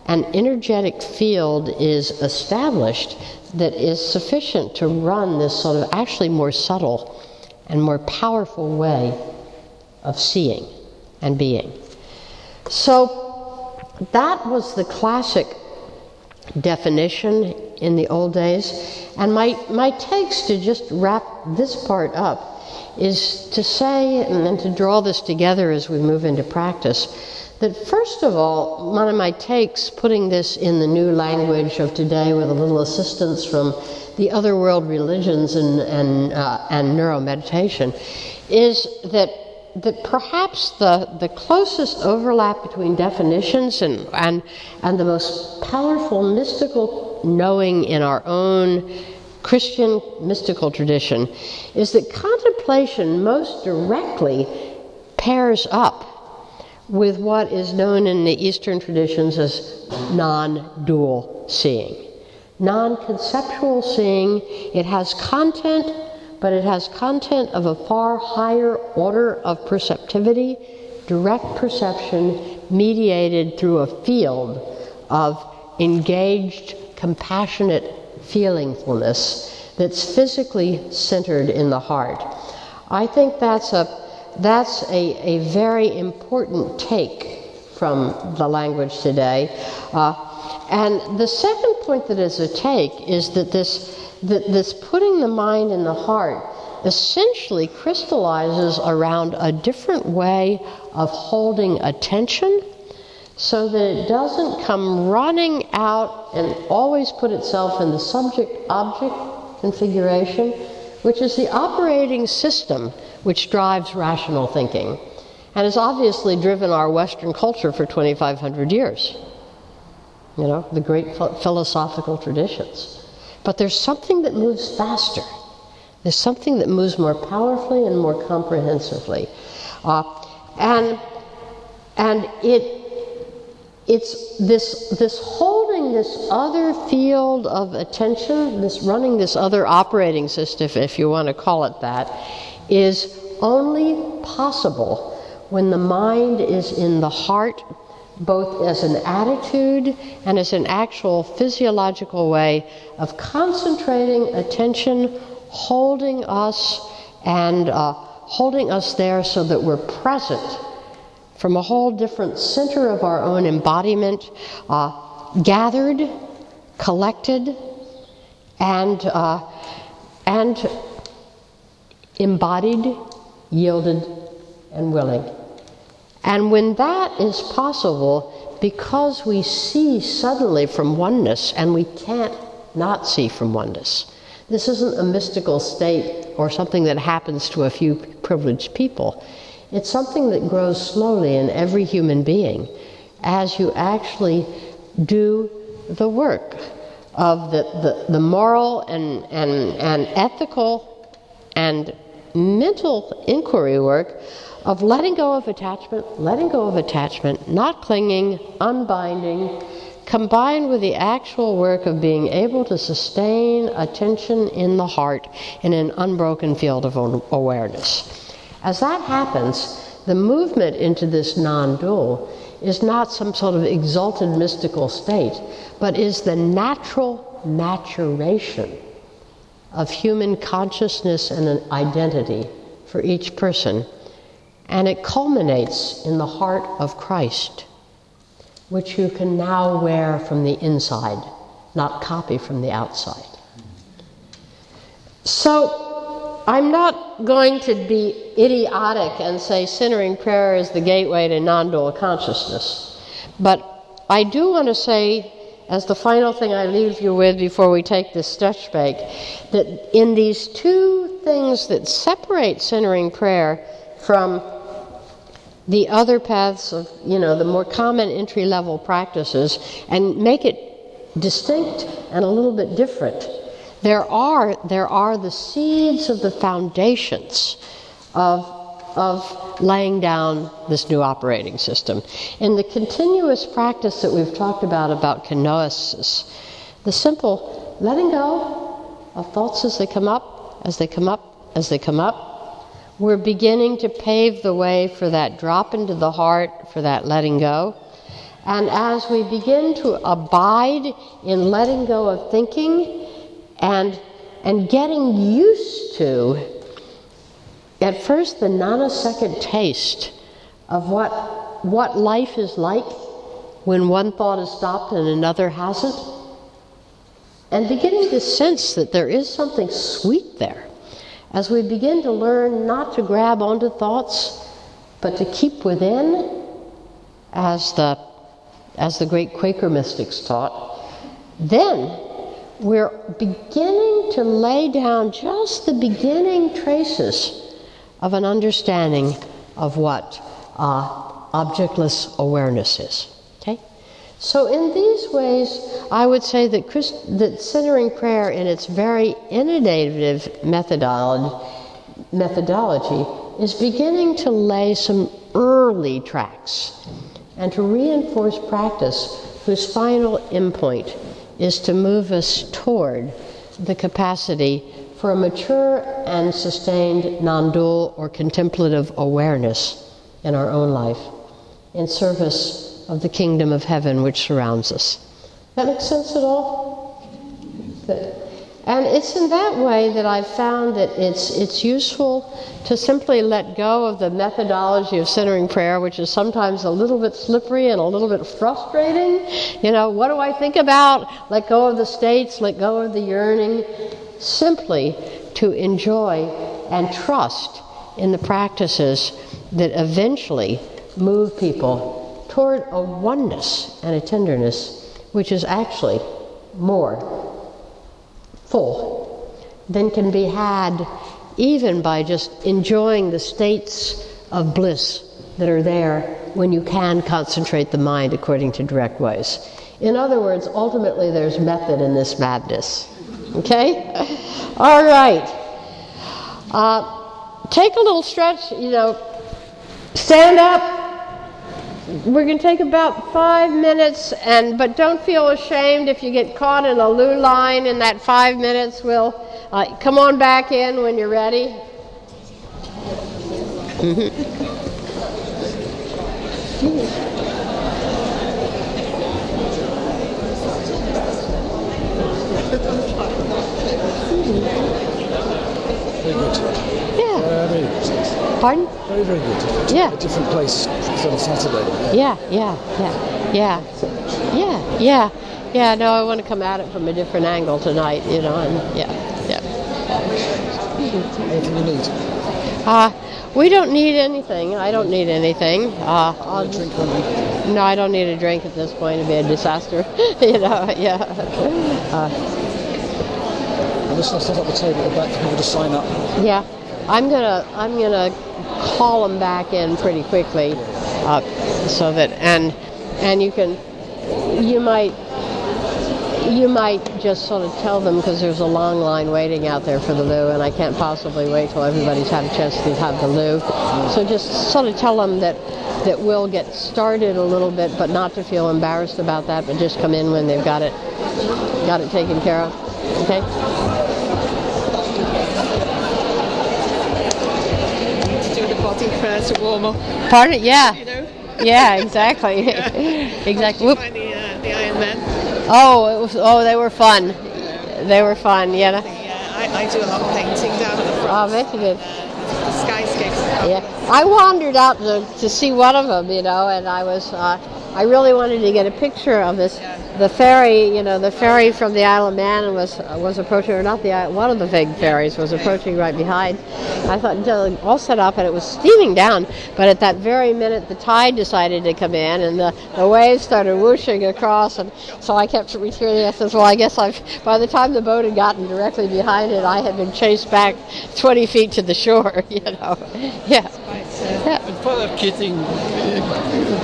an energetic field is established that is sufficient to run this sort of actually more subtle and more powerful way of seeing and being. So that was the classic definition in the old days. And my takes, to just wrap this part up, is to say, and then to draw this together as we move into practice, that first of all, one of my takes, putting this in the new language of today with a little assistance from the other world religions and neuromeditation, is that perhaps the closest overlap between definitions and the most powerful mystical knowing in our own Christian mystical tradition is that contemplation most directly pairs up with what is known in the Eastern traditions as non-dual seeing. Non-conceptual seeing, it has content, but it has content of a far higher order of perceptivity, direct perception mediated through a field of engaged, compassionate feelingfulness that's physically centered in the heart. I think that's a very important take from the language today. And the second point that is a take is that this putting the mind in the heart essentially crystallizes around a different way of holding attention, so that it doesn't come running out and always put itself in the subject-object configuration, which is the operating system which drives rational thinking and has obviously driven our Western culture for 2,500 years. You know, the great philosophical traditions. But there's something that moves faster. There's something that moves more powerfully and more comprehensively. And it's this holding this other field of attention, this running this other operating system, if you want to call it that, is only possible when the mind is in the heart, both as an attitude and as an actual physiological way of concentrating attention, holding us there so that we're present from a whole different center of our own embodiment, gathered, collected, and embodied, yielded, and willing. And when that is possible, because we see suddenly from oneness, and we can't not see from oneness. This isn't a mystical state or something that happens to a few privileged people. It's something that grows slowly in every human being as you actually do the work of the moral and ethical and mental inquiry work of letting go of attachment, not clinging, unbinding, combined with the actual work of being able to sustain attention in the heart in an unbroken field of awareness. As that happens, the movement into this non-dual is not some sort of exalted mystical state, but is the natural maturation of human consciousness and an identity for each person. And it culminates in the heart of Christ, which you can now wear from the inside, not copy from the outside. So I'm not going to be idiotic and say centering prayer is the gateway to non-dual consciousness. But I do want to say, as the final thing I leave you with before we take this stretch break, that in these two things that separate centering prayer from the other paths of, the more common entry-level practices, and make it distinct and a little bit different, there are the seeds of the foundations of laying down this new operating system. In the continuous practice that we've talked about kenosis, the simple letting go of thoughts as they come up, as they come up, as they come up, we're beginning to pave the way for that drop into the heart, for that letting go. And as we begin to abide in letting go of thinking and getting used to, at first, the nanosecond taste of what life is like when one thought is stopped and another hasn't, and beginning to sense that there is something sweet there. As we begin to learn not to grab onto thoughts, but to keep within, as the great Quaker mystics taught, then we're beginning to lay down just the beginning traces of an understanding of what objectless awareness is. Okay? So in these ways, I would say that centering prayer in its very innovative methodology is beginning to lay some early tracks and to reinforce practice whose final endpoint is to move us toward the capacity for a mature and sustained non-dual or contemplative awareness in our own life in service of the kingdom of heaven which surrounds us. That makes sense at all? Good. And it's in that way that I've found that it's useful to simply let go of the methodology of centering prayer, which is sometimes a little bit slippery and a little bit frustrating. What do I think about? Let go of the states, let go of the yearning. Simply to enjoy and trust in the practices that eventually move people toward a oneness and a tenderness which is actually more full than can be had even by just enjoying the states of bliss that are there when you can concentrate the mind according to direct ways. In other words, ultimately there's method in this madness. Okay? All right. Take a little stretch, stand up. We're going to take about 5 minutes, but don't feel ashamed if you get caught in a loo line in that 5 minutes. We'll come on back in when you're ready. Very good. Yeah. Pardon? Very, very good. Yeah. A different place on Saturday. Yeah. No, I want to come at it from a different angle tonight, and yeah. Anything you need? We don't need anything. I don't need anything. A drink on me. No, I don't need a drink at this point. It'd be a disaster. You know, yeah. And this stuff's up the table at the back for people to sign up. Yeah, I'm gonna call them back in pretty quickly, so that and you might just sort of tell them, because there's a long line waiting out there for the loo, and I can't possibly wait till everybody's had a chance to have the loo. So just sort of tell them that we'll get started a little bit, but not to feel embarrassed about that, but just come in when they've got it taken care of. Okay. Do the body first to warm up. Pardon? Yeah. You know. Yeah, exactly. Yeah. Exactly. How did you find the Iron Men? They were fun. They were fun, yeah. I do a lot of painting down at the front. I bet you did. Skyscapes. Yeah, I wandered out to see one of them, you know, and I really wanted to get a picture of this. The ferry, the ferry from the Isle of Man was approaching, or not one of the big ferries was approaching right behind. I thought until all set up and it was steaming down, but at that very minute the tide decided to come in and the waves started whooshing across, and so I kept returning. I said, well, I guess by the time the boat had gotten directly behind it, I had been chased back 20 feet to the shore, you know. Yeah. And Father Keating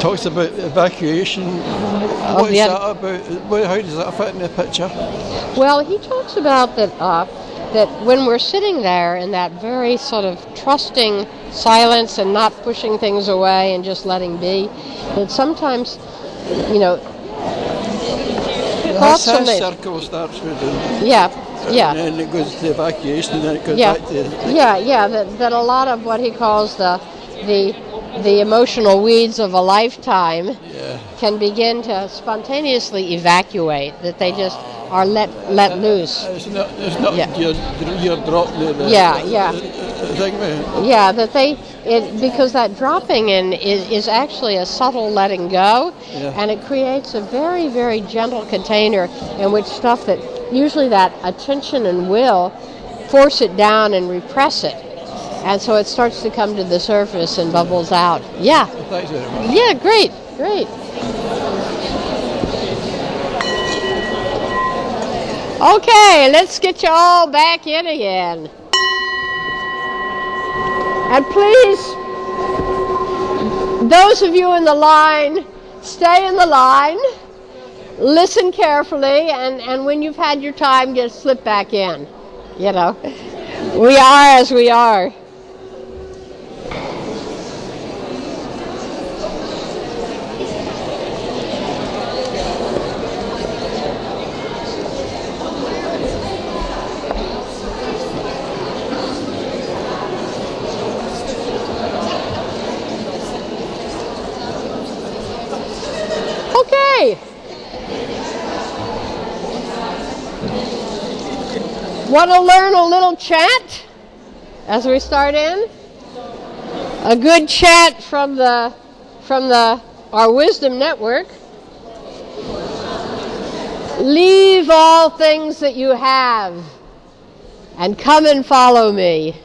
talks about evacuation. What is that about? How does that fit in the picture? Well, he talks about that when we're sitting there in that very sort of trusting silence and not pushing things away and just letting be, that sometimes, thoughts His may... circle starts with Yeah. and then it goes to evacuation, and then it goes back to... That a lot of what he calls the emotional weeds of a lifetime can begin to spontaneously evacuate, that they just are let loose. It's not you're dropping the thing, man. Yeah, because that dropping in is actually a subtle letting go, and it creates a very, very gentle container in which stuff that usually that attention and will force it down and repress it. And so it starts to come to the surface and bubbles out. Yeah. Thanks very much. Yeah, great. Okay, let's get you all back in again. And please, those of you in the line, stay in the line, listen carefully, and when you've had your time, just slip back in. You know, we are as we are. Okay. Want to learn a little chat as we start in? A good chat from our Wisdom Network. Leave all things that you have and come and follow me.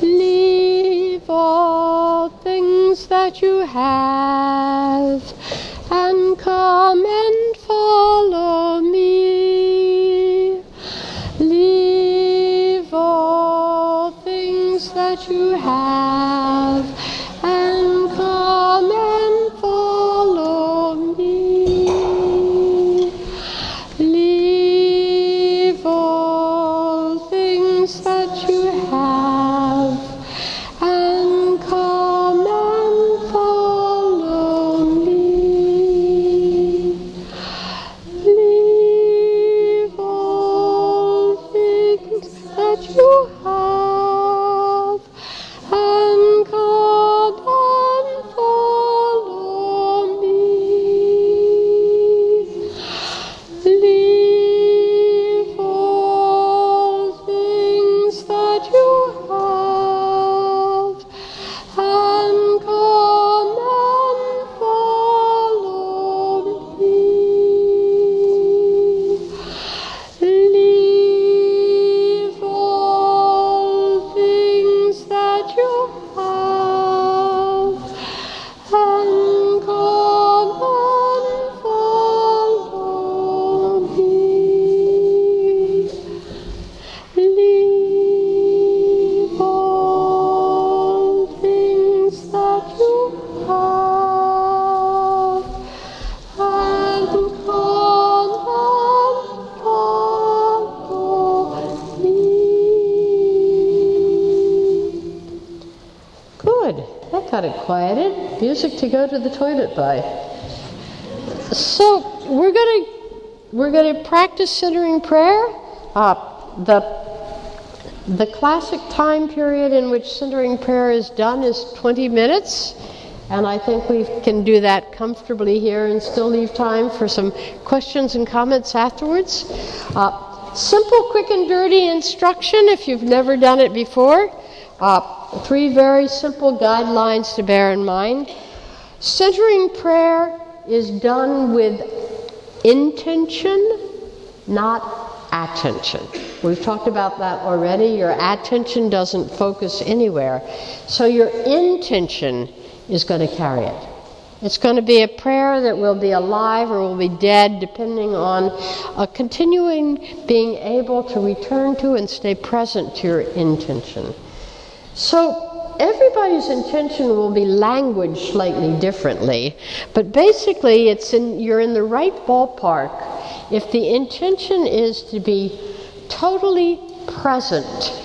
Leave all things that you have and come and follow me. Leave all things that you have and come and follow me. Leave all things that you have and come and follow me. Leave all things that you have and come got it quieted. Music to go to the toilet by. So we're gonna practice centering prayer. The classic time period in which centering prayer is done is 20 minutes. And I think we can do that comfortably here and still leave time for some questions and comments afterwards. Simple, quick, and dirty instruction if you've never done it before. 3 very simple guidelines to bear in mind. Centering prayer is done with intention, not attention. We've talked about that already. Your attention doesn't focus anywhere. So your intention is going to carry it. It's going to be a prayer that will be alive or will be dead, depending on a continuing being able to return to and stay present to your intention. So everybody's intention will be languaged slightly differently, but basically you're in the right ballpark if the intention is to be totally present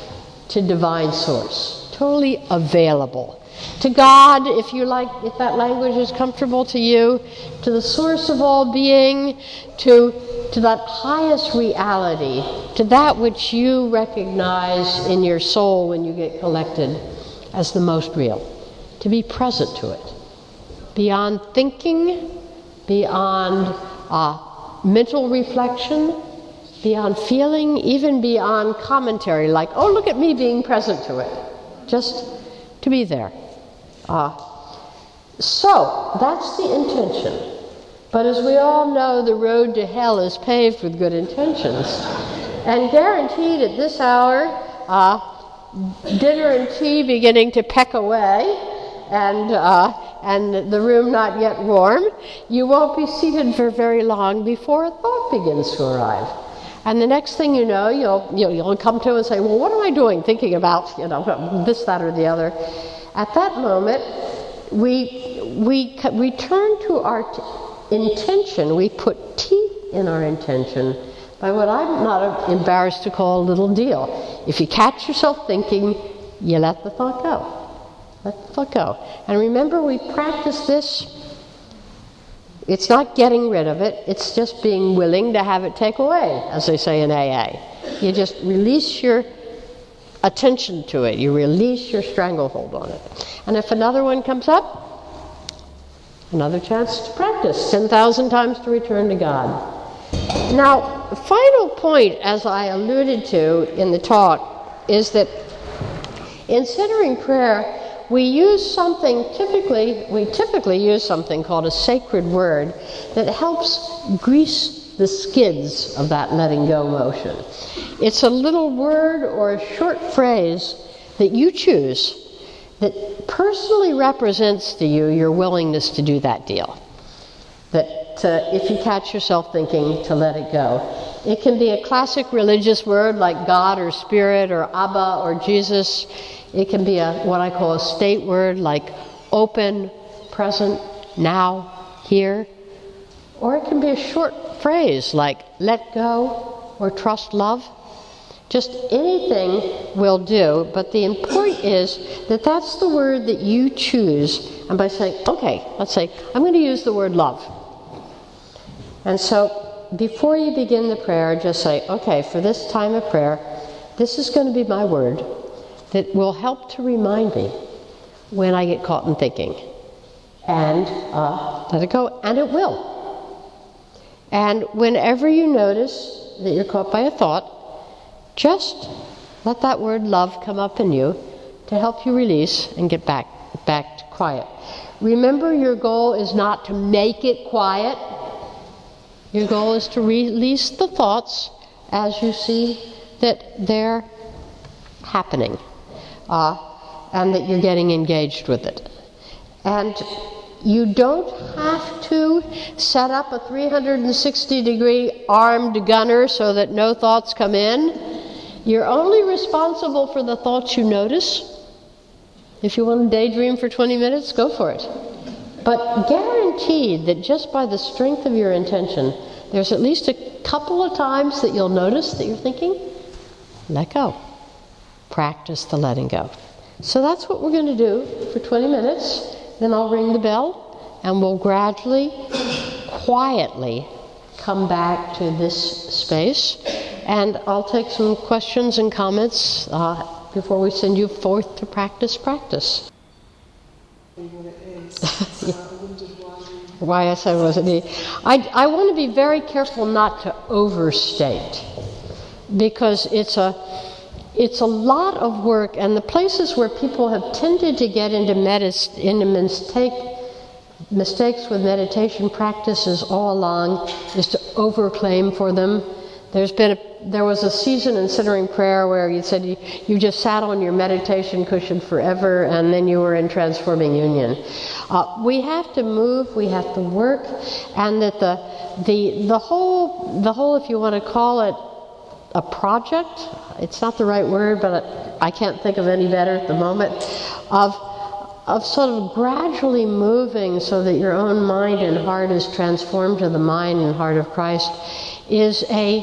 to divine source, totally available. To God, if that language is comfortable to you, to the source of all being, to that highest reality, to that which you recognize in your soul when you get collected as the most real. To be present to it. Beyond thinking, beyond mental reflection, beyond feeling, even beyond commentary, like, oh, look at me being present to it. Just to be there. So, that's the intention. But as we all know, the road to hell is paved with good intentions. And guaranteed at this hour, dinner and tea beginning to peck away, and the room not yet warm, you won't be seated for very long before a thought begins to arrive. And the next thing you know, you'll come to and say, well, what am I doing thinking about, this, that, or the other? At that moment, we turn to our intention. We put teeth in our intention by what I'm not embarrassed to call a little deal. If you catch yourself thinking, you let the thought go. Let the thought go. And remember, we practice this. It's not getting rid of it. It's just being willing to have it take away, as they say in AA. You just release your attention to it. You release your stranglehold on it. And if another one comes up, another chance to practice. 10,000 times to return to God. Now, the final point, as I alluded to in the talk, is that in centering prayer, we typically use something called a sacred word that helps grease the skids of that letting go motion. It's a little word or a short phrase that you choose that personally represents to you your willingness to do that deal. That if you catch yourself thinking, to let it go. It can be a classic religious word like God or Spirit or Abba or Jesus. It can be what I call a state word like open, present, now, here. Or it can be a short phrase like let go or trust love. Just anything will do, but the important is that that's the word that you choose. And by saying, okay, let's say, I'm going to use the word love. And so before you begin the prayer, just say, okay, for this time of prayer, this is going to be my word that will help to remind me when I get caught in thinking. And let it go, and it will. And whenever you notice that you're caught by a thought, just let that word love come up in you to help you release and get back to quiet. Remember, your goal is not to make it quiet. Your goal is to release the thoughts as you see that they're happening and that you're getting engaged with it. And you don't have to set up a 360-degree armed gunner so that no thoughts come in. You're only responsible for the thoughts you notice. If you want to daydream for 20 minutes, go for it. But guaranteed that just by the strength of your intention, there's at least a couple of times that you'll notice that you're thinking, let go. Practice the letting go. So that's what we're going to do for 20 minutes. Then I'll ring the bell, and we'll gradually, quietly come back to this space. And I'll take some questions and comments before we send you forth to practice. Why I said it wasn't me. I want to be very careful not to overstate, because it's a lot of work, and the places where people have tended to get into mistakes with meditation practices all along is to overclaim for them. There was a season in centering prayer where you said you just sat on your meditation cushion forever, and then you were in transforming union. We have to move, we have to work, and that the whole, if you want to call it a project, it's not the right word, but I can't think of any better at the moment, of sort of gradually moving so that your own mind and heart is transformed to the mind and heart of Christ, is a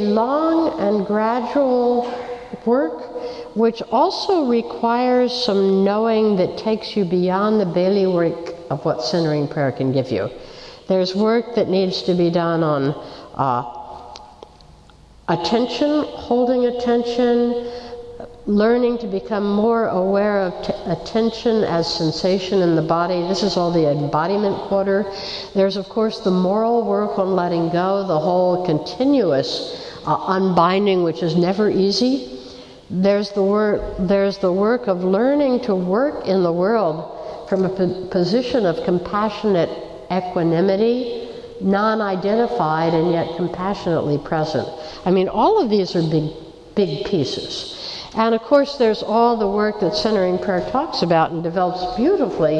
long and gradual work, which also requires some knowing that takes you beyond the bailiwick of what centering prayer can give you. There's work that needs to be done on attention, holding attention, learning to become more aware of attention as sensation in the body. This is all the embodiment quarter. There's, of course, the moral work on letting go, the whole continuous unbinding, which is never easy. There's the work of learning to work in the world from a position of compassionate equanimity, non-identified and yet compassionately present. I mean, all of these are big pieces. And of course, there's all the work that centering prayer talks about and develops beautifully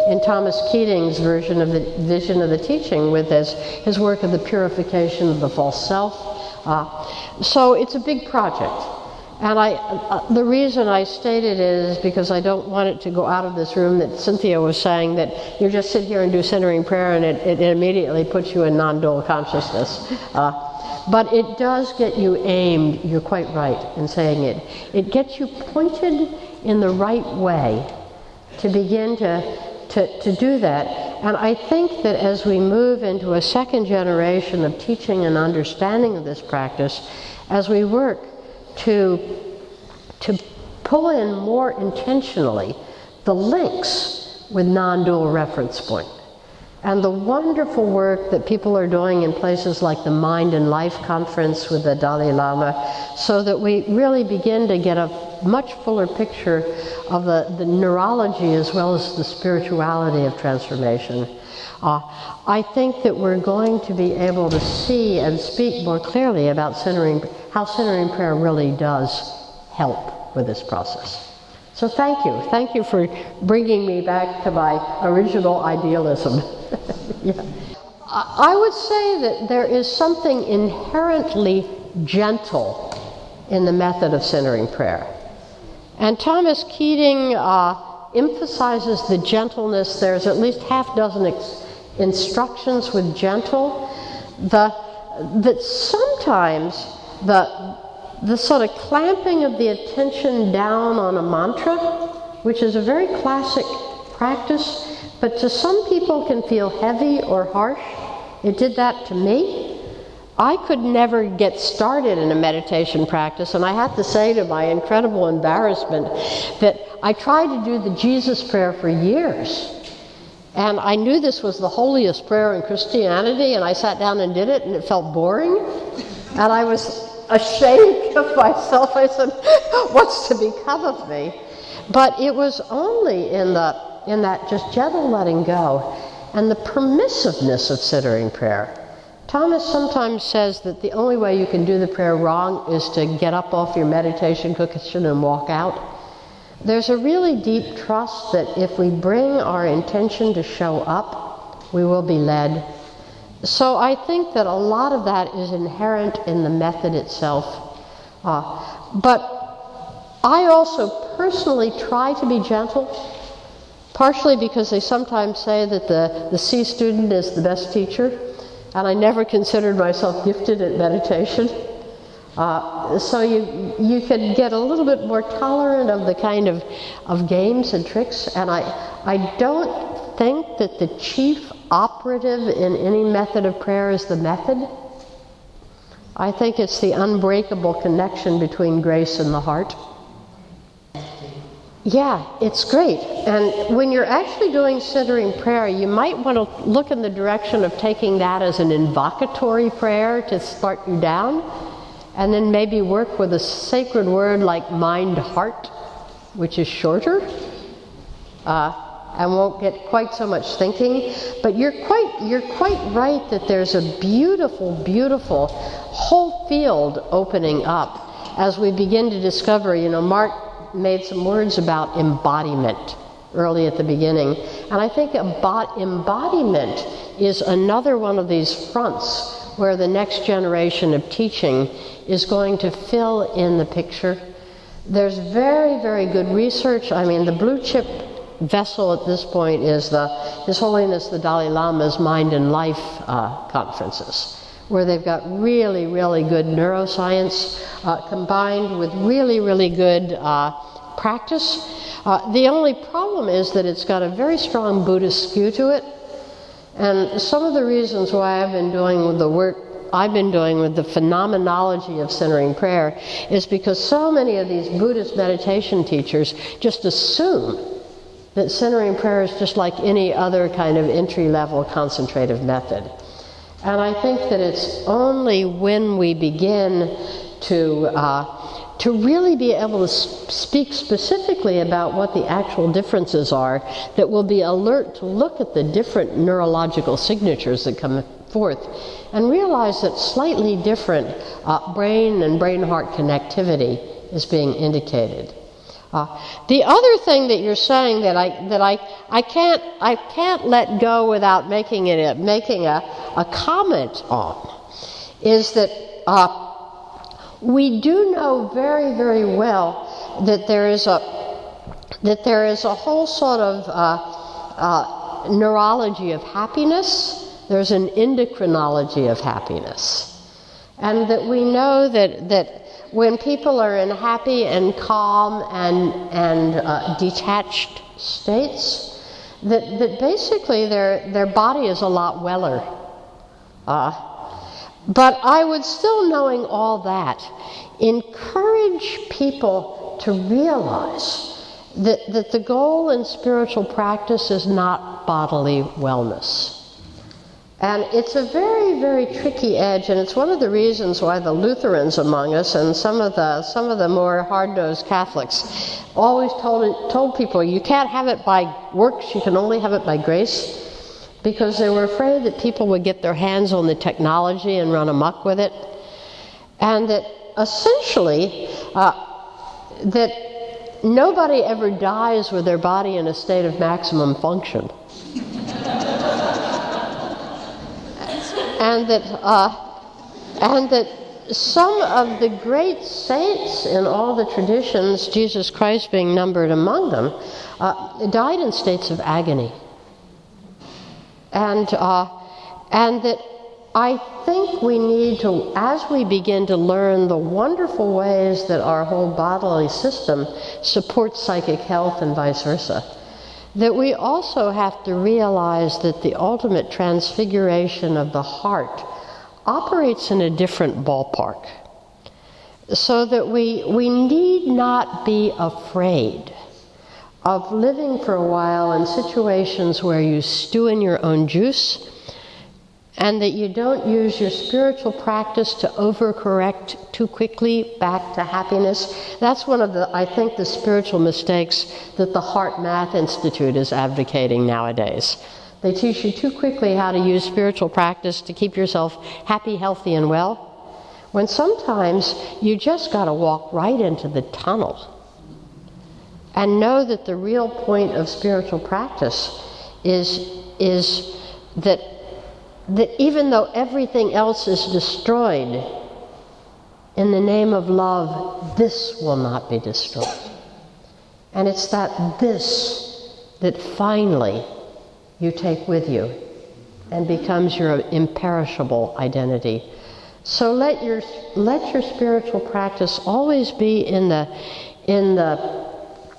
in Thomas Keating's version of the vision of the teaching, with his work of the purification of the false self. So it's a big project. And the reason I state it is because I don't want it to go out of this room that Cynthia was saying that you just sit here and do centering prayer and it immediately puts you in non-dual consciousness. But it does get you aimed, you're quite right in saying it. It gets you pointed in the right way to begin to do that. And I think that as we move into a second generation of teaching and understanding of this practice, as we work to pull in more intentionally the links with non-dual reference point, and the wonderful work that people are doing in places like the Mind and Life Conference with the Dalai Lama, so that we really begin to get a much fuller picture of the neurology as well as the spirituality of transformation. I think that we're going to be able to see and speak more clearly about how centering prayer really does help with this process. So thank you. Thank you for bringing me back to my original idealism. Yeah. I would say that there is something inherently gentle in the method of centering prayer. And Thomas Keating emphasizes the gentleness. There's at least half dozen instructions with gentle. That sometimes the sort of clamping of the attention down on a mantra, which is a very classic practice, but to some people can feel heavy or harsh. It did that to me. I could never get started in a meditation practice, and I have to say, to my incredible embarrassment, that I tried to do the Jesus prayer for years. And I knew this was the holiest prayer in Christianity, and I sat down and did it, and it felt boring. And I was ashamed of myself. I said, what's to become of me? But it was only in that just gentle letting go and the permissiveness of centering prayer. Thomas sometimes says that the only way you can do the prayer wrong is to get up off your meditation cushion and walk out. There's a really deep trust that if we bring our intention to show up, we will be led. So I think that a lot of that is inherent in the method itself. But I also personally try to be gentle, partially because they sometimes say that the C student is the best teacher, and I never considered myself gifted at meditation. So you could get a little bit more tolerant of the kind of games and tricks. And I don't think that the chief operative in any method of prayer is the method. I think it's the unbreakable connection between grace and the heart. Yeah, it's great. And when you're actually doing centering prayer, you might want to look in the direction of taking that as an invocatory prayer to start you down, and then maybe work with a sacred word like mind-heart, which is shorter, and won't get quite so much thinking. But you're quite right that there's a beautiful, beautiful whole field opening up as we begin to discover. Mark made some words about embodiment early at the beginning, and I think embodiment is another one of these fronts where the next generation of teaching is going to fill in the picture. There's very, very good research. I mean, the blue chip vessel at this point is His Holiness the Dalai Lama's Mind and Life conferences, where they've got really, really good neuroscience combined with really, really good practice. The only problem is that it's got a very strong Buddhist skew to it. And some of the reasons why I've been doing the work I've been doing with the phenomenology of centering prayer is because so many of these Buddhist meditation teachers just assume that centering prayer is just like any other kind of entry-level concentrative method. And I think that it's only when we begin to really be able to speak specifically about what the actual differences are that we'll be alert to look at the different neurological signatures that come forth and realize that slightly different brain and brain-heart connectivity is being indicated. The other thing that you're saying that I can't let go without making a comment on is that we do know very, very well that there is a whole sort of neurology of happiness. There's an endocrinology of happiness, and that we know that when people are in happy and calm and detached states, that basically their body is a lot weller. But I would still, knowing all that, encourage people to realize that the goal in spiritual practice is not bodily wellness. And it's a very, very tricky edge, and it's one of the reasons why the Lutherans among us and some of the more hard-nosed Catholics always told people, you can't have it by works, you can only have it by grace, because they were afraid that people would get their hands on the technology and run amok with it, and that essentially that nobody ever dies with their body in a state of maximum function. And that some of the great saints in all the traditions, Jesus Christ being numbered among them, died in states of agony. And that I think we need to, as we begin to learn the wonderful ways that our whole bodily system supports psychic health and vice versa, that we also have to realize that the ultimate transfiguration of the heart operates in a different ballpark. So that we need not be afraid of living for a while in situations where you stew in your own juice, and that you don't use your spiritual practice to overcorrect too quickly back to happiness. That's one of I think, the spiritual mistakes that the Heart Math Institute is advocating nowadays. They teach you too quickly how to use spiritual practice to keep yourself happy, healthy, and well, when sometimes you just got to walk right into the tunnel and know that the real point of spiritual practice is that even though everything else is destroyed, in the name of love, this will not be destroyed. And it's this that finally you take with you and becomes your imperishable identity. So let your spiritual practice always be in the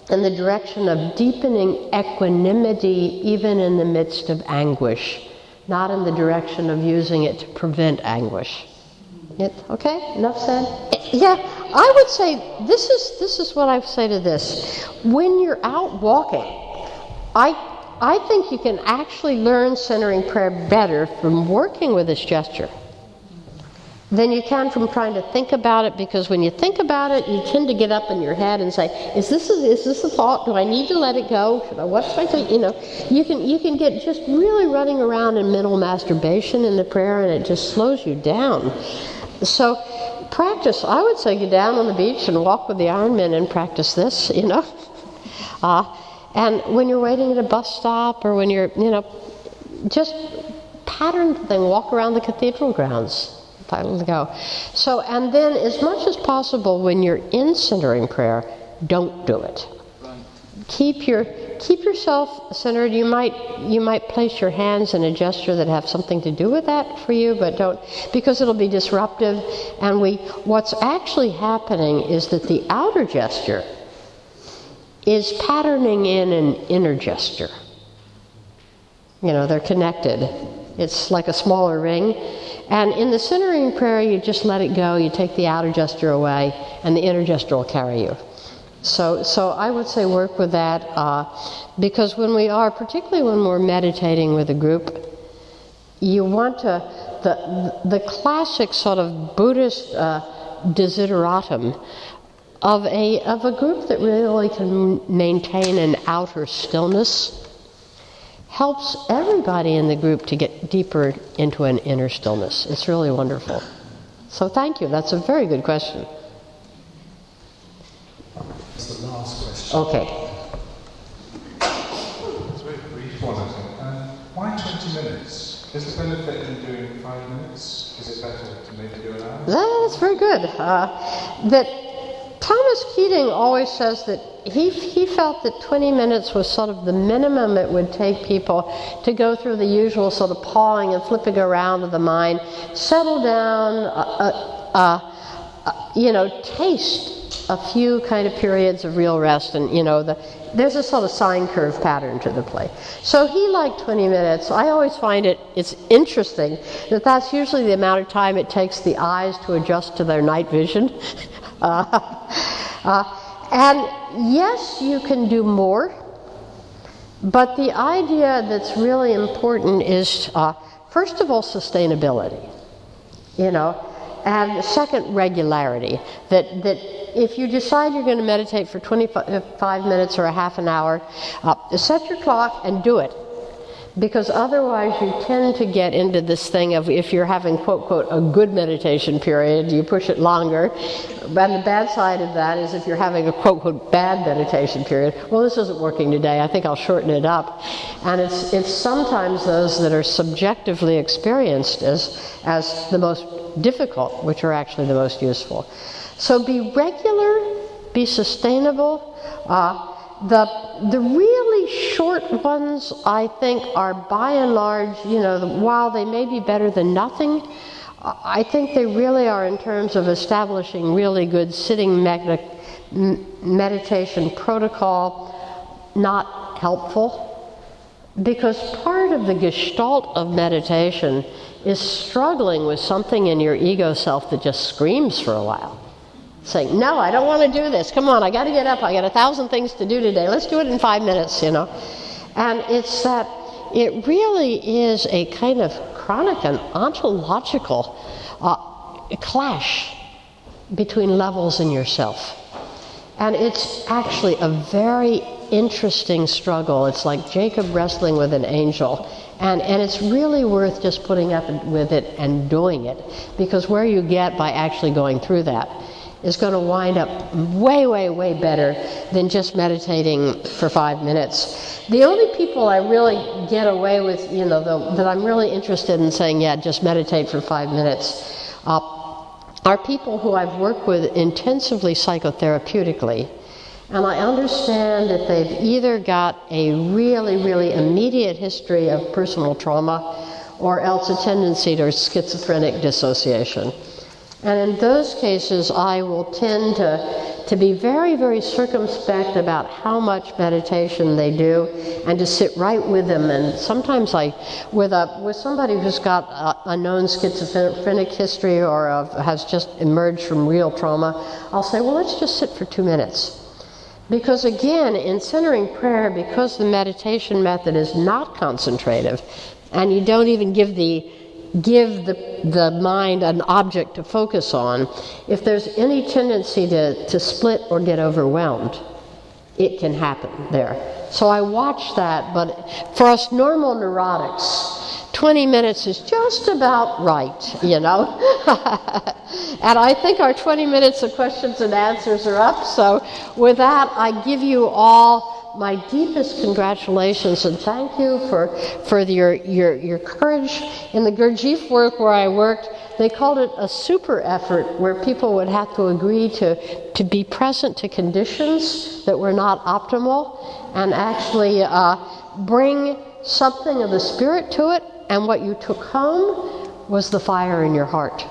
direction of deepening equanimity even in the midst of anguish, not in the direction of using it to prevent anguish. Okay? Enough said? Yeah, I would say this is what I say to this. When you're out walking, I think you can actually learn centering prayer better from working with this gesture than you can from trying to think about it, because when you think about it, you tend to get up in your head and say, is this a thought? Do I need to let it go? What should I think? You can get just really running around in mental masturbation in the prayer, and it just slows you down. So practice, I would say, get down on the beach and walk with the Ironmen and practice this, and when you're waiting at a bus stop, or when you're, just pattern the thing, walk around the cathedral grounds. Go. So, and then as much as possible when you're in centering prayer, don't do it. Keep yourself centered. You might place your hands in a gesture that have something to do with that for you, but don't, because it'll be disruptive. And what's actually happening is that the outer gesture is patterning in an inner gesture. They're connected. It's like a smaller ring. And in the centering prayer, you just let it go. You take the outer gesture away, and the inner gesture will carry you. So I would say work with that, because particularly when we're meditating with a group, you want the classic sort of Buddhist desideratum of a group that really can maintain an outer stillness helps everybody in the group to get deeper into an inner stillness. It's really wonderful. So thank you. That's a very good question. That's the last question. Okay. It's a very brief one, I think. Why 20 minutes? Is the benefit in doing 5 minutes? Is it better to maybe do an hour? That's very good. That Thomas Keating always says that he felt that 20 minutes was sort of the minimum it would take people to go through the usual sort of pawing and flipping around of the mind, settle down, taste a few kind of periods of real rest, and there's a sort of sine curve pattern to the play. So he liked 20 minutes. I always find it's interesting that that's usually the amount of time it takes the eyes to adjust to their night vision. And yes, you can do more, but the idea that's really important is, first of all, sustainability, and second, regularity. That if you decide you're going to meditate for 25 minutes or a half an hour, set your clock and do it. Because otherwise you tend to get into this thing of, if you're having, quote, quote, a good meditation period, you push it longer. And the bad side of that is if you're having a, quote, quote, bad meditation period, well, this isn't working today, I think I'll shorten it up. And it's sometimes those that are subjectively experienced as the most difficult, which are actually the most useful. So be regular, be sustainable. The really short ones, I think, are by and large, while they may be better than nothing, I think they really are, in terms of establishing really good sitting meditation protocol, not helpful. Because part of the gestalt of meditation is struggling with something in your ego self that just screams for a while. Saying, no, I don't want to do this. Come on, I got to get up. I got 1,000 things to do today. Let's do it in 5 minutes, And it's that it really is a kind of chronic and ontological clash between levels in yourself. And it's actually a very interesting struggle. It's like Jacob wrestling with an angel. And it's really worth just putting up with it and doing it. Because where you get by actually going through that is going to wind up way, way, way better than just meditating for 5 minutes. The only people I really get away with, that I'm really interested in saying, yeah, just meditate for 5 minutes, are people who I've worked with intensively psychotherapeutically. And I understand that they've either got a really, really immediate history of personal trauma, or else a tendency to schizophrenic dissociation. And in those cases, I will tend to be very, very circumspect about how much meditation they do, and to sit right with them. And sometimes with somebody who's got a known schizophrenic history or has just emerged from real trauma, I'll say, well, let's just sit for 2 minutes. Because again, in centering prayer, because the meditation method is not concentrative, and you don't even give the mind an object to focus on, if there's any tendency to split or get overwhelmed, it can happen there. So I watch that, but for us normal neurotics, 20 minutes is just about right, you know. And I think our 20 minutes of questions and answers are up. So with that, I give you all my deepest congratulations and thank you for your courage. In the Gurdjieff work where I worked, they called it a super effort, where people would have to agree to be present to conditions that were not optimal and actually bring something of the spirit to it. And what you took home was the fire in your heart.